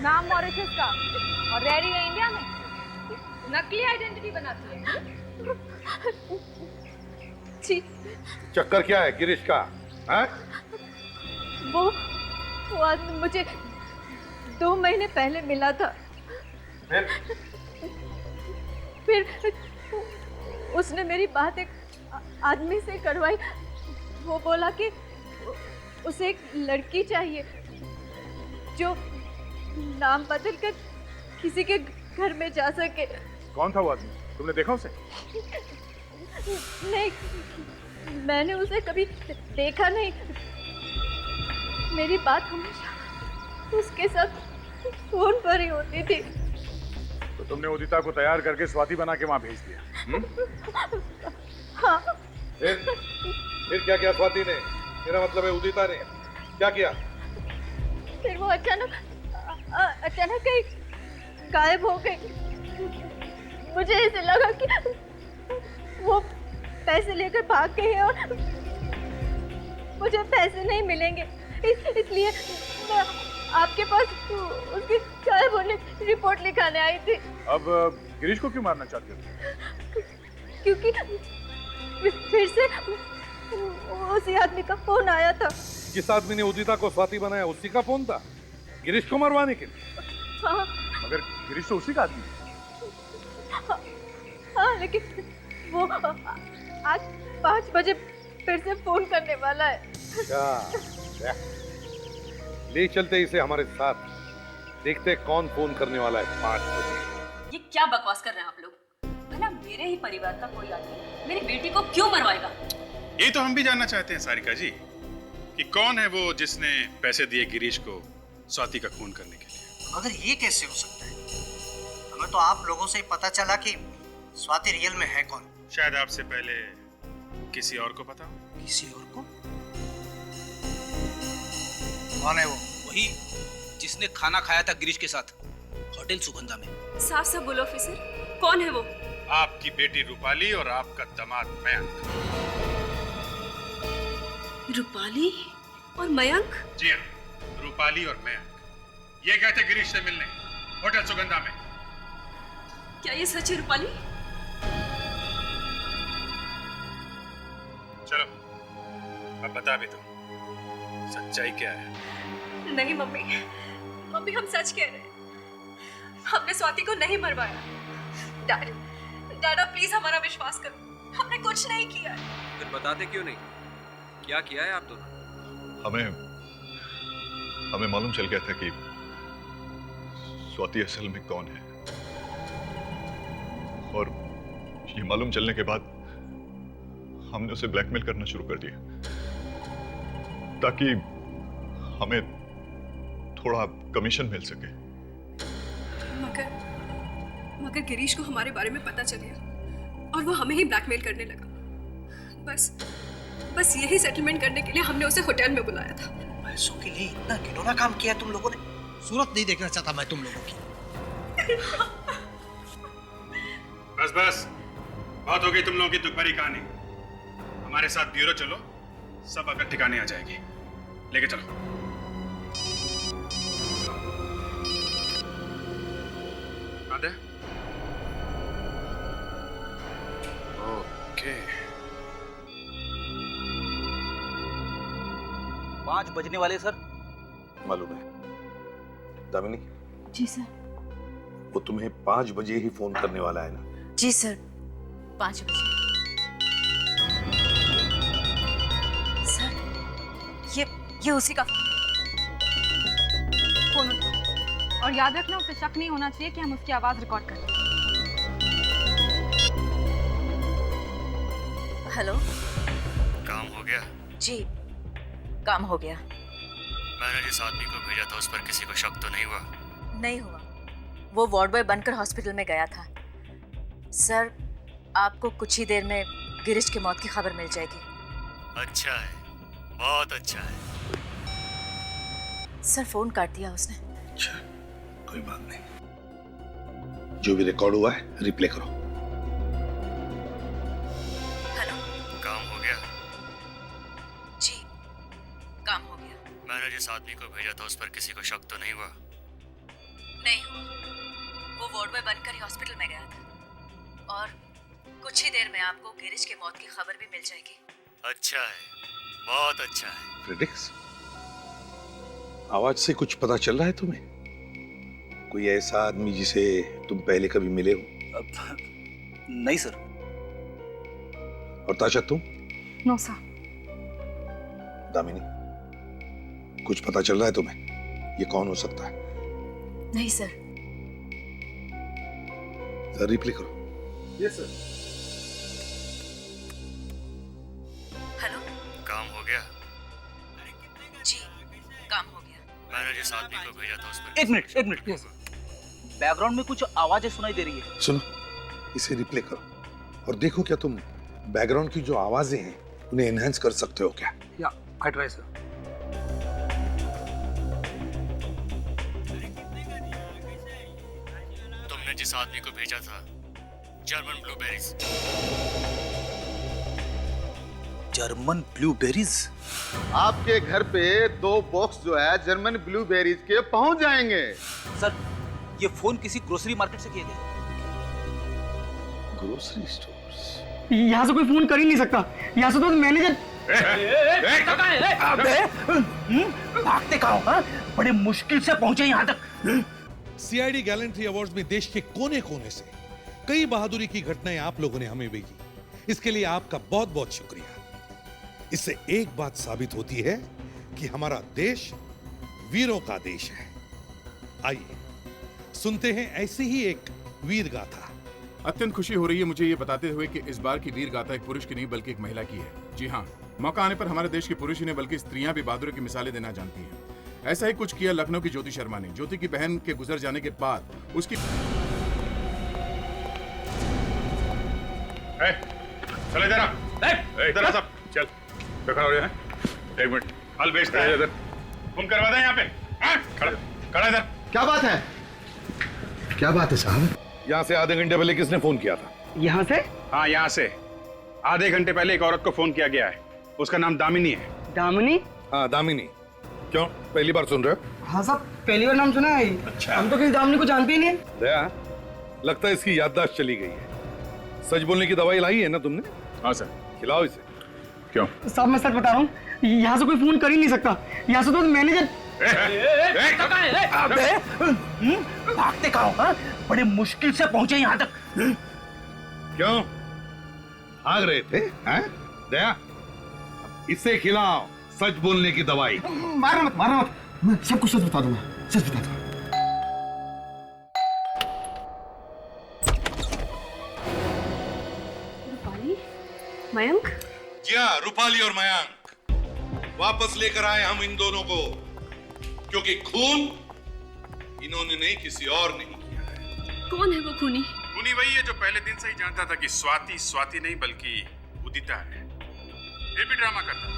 [SPEAKER 12] नाम मॉरिशस का और रह रही है इंडिया में। नकली आइडेंटिटी बनाती है।
[SPEAKER 3] जी
[SPEAKER 18] चक्कर क्या है गिरीश का? हैं?
[SPEAKER 3] वो आदमी मुझे 2 महीने पहले मिला था। फिर उसने मेरी बात एक आदमी से करवाई। वो बोला कि उसे एक लड़की चाहिए जो नाम बदल कर किसी के घर में जा सके।
[SPEAKER 10] कौन था वो आदमी, तुमने देखा उसे?
[SPEAKER 3] नहीं, मैंने उसे कभी देखा नहीं। मेरी बात हमेशा उसके साथ फोन पर ही होती थी।
[SPEAKER 10] तो तुमने उदिता को तैयार करके स्वाति बना के वहां भेज दिया?
[SPEAKER 3] हाँ।
[SPEAKER 18] फिर क्या किया स्वाति ने? मेरा मतलब है उदिता ने क्या किया?
[SPEAKER 3] फिर वो अचानक कहीं गायब हो गई। मुझे ऐसे लगा कि वो पैसे लेकर भाग गई है और मुझे पैसे नहीं मिलेंगे, इसलिए मैं आपके पास उसके गायब होने की रिपोर्ट लिखाने आई थी।
[SPEAKER 10] अब गिरीश को क्यों मारना चाहती हो?
[SPEAKER 3] क्योंकि फिर से उसी आदमी का फोन आया था।
[SPEAKER 18] जिस आदमी ने उदिता को स्वाति बनाया उसी का फोन था गिरीश को मरवाने के लिए?
[SPEAKER 3] हाँ।
[SPEAKER 10] मगर गिरीश तो उसी का आदमी है।
[SPEAKER 3] हाँ, लेकिन वो आज 5 बजे फिर से फोन करने वाला है।
[SPEAKER 18] क्या? ले चलते इसे हमारे साथ, देखते कौन फोन करने वाला है 5 बजे।
[SPEAKER 16] ये क्या बकवास कर रहे हैं आप लोग? भला मेरे ही परिवार का कोई आदमी मेरी बेटी को क्यों मरवाएगा?
[SPEAKER 17] ये तो हम भी जानना चाहते हैं सारिका जी कि कौन है वो जिसने पैसे दिए गिरीश को स्वाति का खून करने के लिए।
[SPEAKER 9] मगर ये कैसे हो सकता है? हमें तो आप लोगों से ही पता चला कि स्वाति रियल में है कौन।
[SPEAKER 17] शायद आपसे पहले किसी और को पता हो।
[SPEAKER 9] किसी और को? कौन है वो?
[SPEAKER 19] वही जिसने खाना खाया था गिरीश के साथ होटल सुगंधा में।
[SPEAKER 16] साफ साफ बोलो ऑफिसर, कौन है वो?
[SPEAKER 17] आपकी बेटी रूपाली और आपका दामाद मयंक।
[SPEAKER 16] रूपाली और मयंक?
[SPEAKER 17] जी हाँ, रूपाली और मयंक ये गए थे गिरीश से मिलने होटल सुगंधा में।
[SPEAKER 16] क्या ये सच है रूपाली?
[SPEAKER 17] चलो अब बता भी दो सच्चाई क्या है?
[SPEAKER 5] नहीं मम्मी, मम्मी हम सच कह रहे हैं। हमने स्वाति को नहीं मरवाया। डैडा प्लीज हमारा विश्वास करो, हमने कुछ नहीं किया है।
[SPEAKER 4] फिर बताते क्यों नहीं? क्या किया है आप दोनों?
[SPEAKER 18] हमें मालूम चल गया था कि स्वाति असल में कौन है, और ये मालूम चलने के बाद हमने उसे ब्लैकमेल करना शुरू कर दिया ताकि हमें थोड़ा कमीशन मिल सके।
[SPEAKER 5] मगर गिरीश को हमारे बारे में पता चल गया और वो हमें ही ब्लैकमेल करने लगा। बस यही सेटलमेंट करने के लिए हमने उसे होटल में बुलाया था।
[SPEAKER 19] पैसों के लिए इतना घिनौना काम किया तुम लोगों ने। सूरत नहीं देखना चाहता मैं तुम लोगों की।
[SPEAKER 17] बस बहुत हो गई तुम लोगों की दुखभरी कहानी। हमारे साथ ब्यूरो चलो, सब अगर ठिकाने आ जाएगी। लेके चलो। आदे? ओके।
[SPEAKER 19] 5 बजने वाले सर।
[SPEAKER 18] मालूम है दामिनी?
[SPEAKER 5] जी सर।
[SPEAKER 18] वो तुम्हें 5 बजे ही फोन करने वाला है ना?
[SPEAKER 5] जी सर, 5 बजे। सर ये उसी का
[SPEAKER 12] फोन उठाओ। और याद रखना, उसे शक नहीं होना चाहिए कि हम उसकी आवाज रिकॉर्ड कर रहे हैं।
[SPEAKER 5] हेलो।
[SPEAKER 20] काम हो गया?
[SPEAKER 5] जी काम हो गया।
[SPEAKER 20] मैंने जिस आदमी को भेजा था उस पर किसी को शक तो नहीं हुआ?
[SPEAKER 5] नहीं हुआ, वो वार्ड बॉय बनकर हॉस्पिटल में गया था। सर आपको कुछ ही देर में गिरीश की मौत की खबर मिल जाएगी।
[SPEAKER 20] अच्छा है, बहुत अच्छा है।
[SPEAKER 5] सर फोन काट दिया उसने।
[SPEAKER 18] अच्छा, कोई बात नहीं। जो भी रिकॉर्ड हुआ है रिप्ले करो।
[SPEAKER 5] हेलो।
[SPEAKER 20] काम हो गया?
[SPEAKER 5] जी काम हो गया।
[SPEAKER 20] मैंने जिस आदमी को भेजा था उस पर किसी को शक तो नहीं हुआ?
[SPEAKER 5] नहीं हुआ, वो वार्ड बॉय बनकर ही हॉस्पिटल में गया था और कुछ ही देर में आपको गिरीश की मौत की खबर भी मिल जाएगी।
[SPEAKER 20] अच्छा है, बहुत अच्छा है।
[SPEAKER 18] फ्रेडिक्स, आवाज से कुछ पता चल रहा है तुम्हें? कोई ऐसा आदमी जिसे तुम पहले कभी मिले हो?
[SPEAKER 19] नहीं सर।
[SPEAKER 18] और ताशा तुम?
[SPEAKER 12] No sir.
[SPEAKER 18] दामिनी, कुछ पता चल रहा है तुम्हें? ये कौन हो सकता है?
[SPEAKER 5] नहीं सर।
[SPEAKER 18] रिप्ले करो।
[SPEAKER 7] Yes sir.
[SPEAKER 5] हेलो।
[SPEAKER 20] काम हो गया?
[SPEAKER 5] जी काम हो गया।
[SPEAKER 20] मैंने जिस आदमी को भेजा था उस पर।
[SPEAKER 19] एक मिनट बैकग्राउंड में कुछ आवाजें सुनाई दे रही है।
[SPEAKER 18] सुनो, इसे रिप्ले करो और देखो क्या तुम बैकग्राउंड की जो आवाजें हैं उन्हें एनहांस कर सकते हो क्या?
[SPEAKER 19] या आई ट्राई सर।
[SPEAKER 20] तुमने जिस आदमी को भेजा था, जर्मन ब्लूबेरीज।
[SPEAKER 19] German blueberries?
[SPEAKER 15] आपके घर पे 2 बॉक्स जो है जर्मन ब्लूबेरीज के पहुंच जाएंगे।
[SPEAKER 19] सर ये फोन किसी ग्रोसरी मार्केट से किए गए।
[SPEAKER 18] Grocery stores?
[SPEAKER 9] यहाँ से कोई फोन कर ही नहीं सकता। यहाँ से तो मैनेजर
[SPEAKER 19] भागते कहाँ हो? बड़े मुश्किल से पहुंचे यहाँ तक।
[SPEAKER 8] सीआईडी गैलेंट्री अवार्ड्स में देश के कोने कोने से कई बहादुरी की घटनाएं आप लोगों ने हमें भेजी। इसके लिए आपका बहुत बहुत शुक्रिया। इससे एक बात साबित होती है कि हमारा देश वीरों का देश है। आइए सुनते हैं ऐसी ही एक वीर गाथा।
[SPEAKER 21] अत्यंत खुशी हो रही है मुझे ये बताते हुए कि इस बार की वीर गाथा एक पुरुष की नहीं बल्कि एक महिला की है। जी हाँ, मौका आने पर हमारे देश के पुरुष ही नहीं बल्कि स्त्रियां भी बहादुरी की मिसालें देना जानती हैं। ऐसा ही कुछ किया लखनऊ की ज्योति शर्मा ने। ज्योति की बहन के गुजर जाने के बाद उसकी
[SPEAKER 17] चल इधर आ। इधर आ सब। चल खड़ा हो जाए। 1 मिनट। हल बेचता है। फोन करवा दे यहाँ पे। खड़ा इधर।
[SPEAKER 15] क्या बात है?
[SPEAKER 18] क्या बात है साहब? यहाँ से आधे घंटे पहले किसने फोन किया था?
[SPEAKER 9] यहाँ से?
[SPEAKER 17] हाँ यहाँ से आधे घंटे पहले एक औरत को फोन किया गया है। उसका नाम दामिनी है।
[SPEAKER 9] दामिनी?
[SPEAKER 18] हाँ दामिनी। क्यों, पहली बार सुन रहे हो?
[SPEAKER 9] हाँ साहब, पहली बार नाम सुना है।
[SPEAKER 18] अच्छा।
[SPEAKER 9] हम तो किसी दामिनी को जानते ही नहीं।
[SPEAKER 18] दया, लगता है इसकी याददाश्त चली गई है। सच बोलने की दवाई लाई है ना तुमने?
[SPEAKER 17] हाँ सर।
[SPEAKER 18] खिलाओ इसे।
[SPEAKER 6] क्यों?
[SPEAKER 9] साहब मैं सच बता रहा हूँ, यहाँ से कोई फोन कर ही नहीं सकता। यहाँ से तो मैनेजर
[SPEAKER 19] भागते कहाँ हो? बड़े मुश्किल से पहुंचे यहाँ तक।
[SPEAKER 18] क्यों भाग रहे थे? हैं? दया, इसे खिलाओ सच बोलने की दवाई।
[SPEAKER 19] मारो मत, मारो मत, मैं सब कुछ सच बता दूंगा, सच बता दूंगा।
[SPEAKER 16] रूपाली, मयंक?
[SPEAKER 8] जी हाँ, रूपाली और मयंक वापस लेकर आए हम इन दोनों को, क्योंकि खून इन्होंने नहीं किसी और ने किया है।
[SPEAKER 16] कौन है वो खूनी?
[SPEAKER 17] खूनी वही है जो पहले दिन से ही जानता था कि स्वाति स्वाति नहीं बल्कि उदिता है, फिर भी ड्रामा करता था।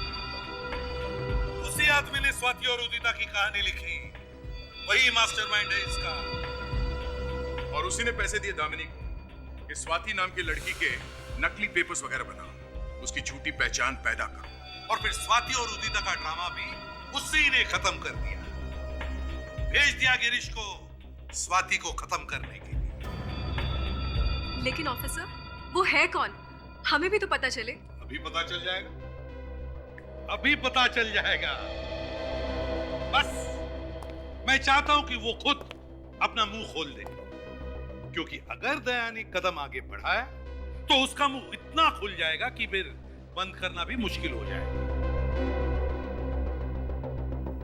[SPEAKER 8] उसी आदमी ने स्वाति और उदिता की कहानी लिखी, वही मास्टरमाइंड है इसका।
[SPEAKER 17] और उसी ने पैसे दिए दामिनी को कि स्वाति नाम की लड़की के नकली पेपर्स वगैरह बनाओ, उसकी झूठी पहचान पैदा करो।
[SPEAKER 8] और फिर स्वाति और उदिता का ड्रामा भी उसी ने खत्म कर दिया। भेज दिया गिरीश को स्वाति को खत्म करने के लिए।
[SPEAKER 16] लेकिन ऑफिसर, वो है कौन? हमें भी तो पता चले।
[SPEAKER 8] अभी पता चल जाएगा, अभी पता चल जाएगा। बस मैं चाहता हूं कि वो खुद अपना मुंह खोल दे, क्योंकि अगर दया ने कदम आगे बढ़ाया तो उसका मुंह इतना खुल जाएगा कि फिर बंद करना भी मुश्किल हो जाएगा।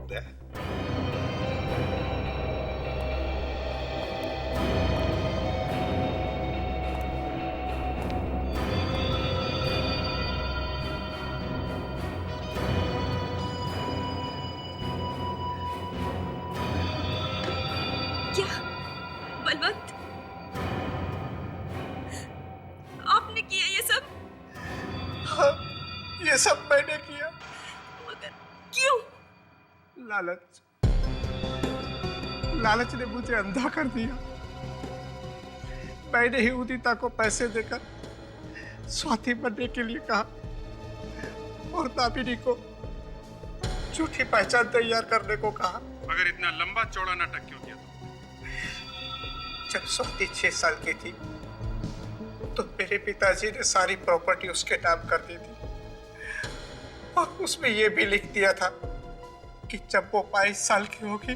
[SPEAKER 8] दया,
[SPEAKER 16] क्या बलवंत, आपने किया ये सब?
[SPEAKER 14] हाँ, ये सब मैंने किया।
[SPEAKER 16] मगर क्यों?
[SPEAKER 14] लालच, लालच ने मुझे अंधा कर दिया। मैंने ही उदिता को पैसे देकर स्वाति बनने के लिए कहा और दामिनी को झूठी पहचान तैयार करने को कहा।
[SPEAKER 17] मगर इतना लंबा चौड़ा नाटक क्यों किया?
[SPEAKER 14] जब स्वाति 6 साल की थी तो मेरे पिताजी ने सारी प्रॉपर्टी उसके नाम कर दी थी और उसमें यह भी लिख दिया था कि जब वो 22 साल की होगी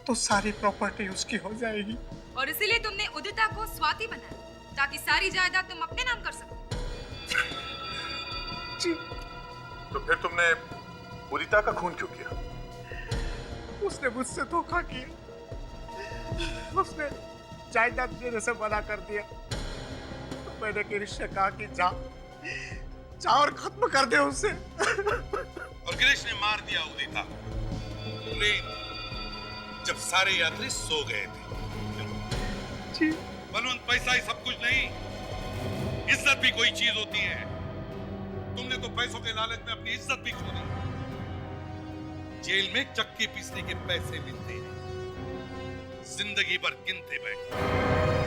[SPEAKER 14] तो सारी प्रॉपर्टी उसकी हो जाएगी।
[SPEAKER 12] और इसीलिए तुमने उदिता को स्वाति बनाया ताकि सारी जायदाद तुम अपने नाम कर सको।
[SPEAKER 14] जी।
[SPEAKER 10] तो फिर तुमने उदिता का खून क्यों किया?
[SPEAKER 14] उसने मुझसे धोखा किया, उसने जायदाद देने से मना कर दिया। तो मैंने गिरीश से कहा कि जा और खत्म कर दे उसे।
[SPEAKER 8] और गिरीश ने मार दिया उदिता प्लेन जब सारे यात्री सो गए थे।
[SPEAKER 14] जी।
[SPEAKER 8] बलवंत, पैसा ही सब कुछ नहीं, इज्जत भी कोई चीज होती है। तुमने तो पैसों के लालच में अपनी इज्जत भी खो दी। जेल में चक्की पीसने के पैसे मिलते हैं, जिंदगी भर गिनते बैठे।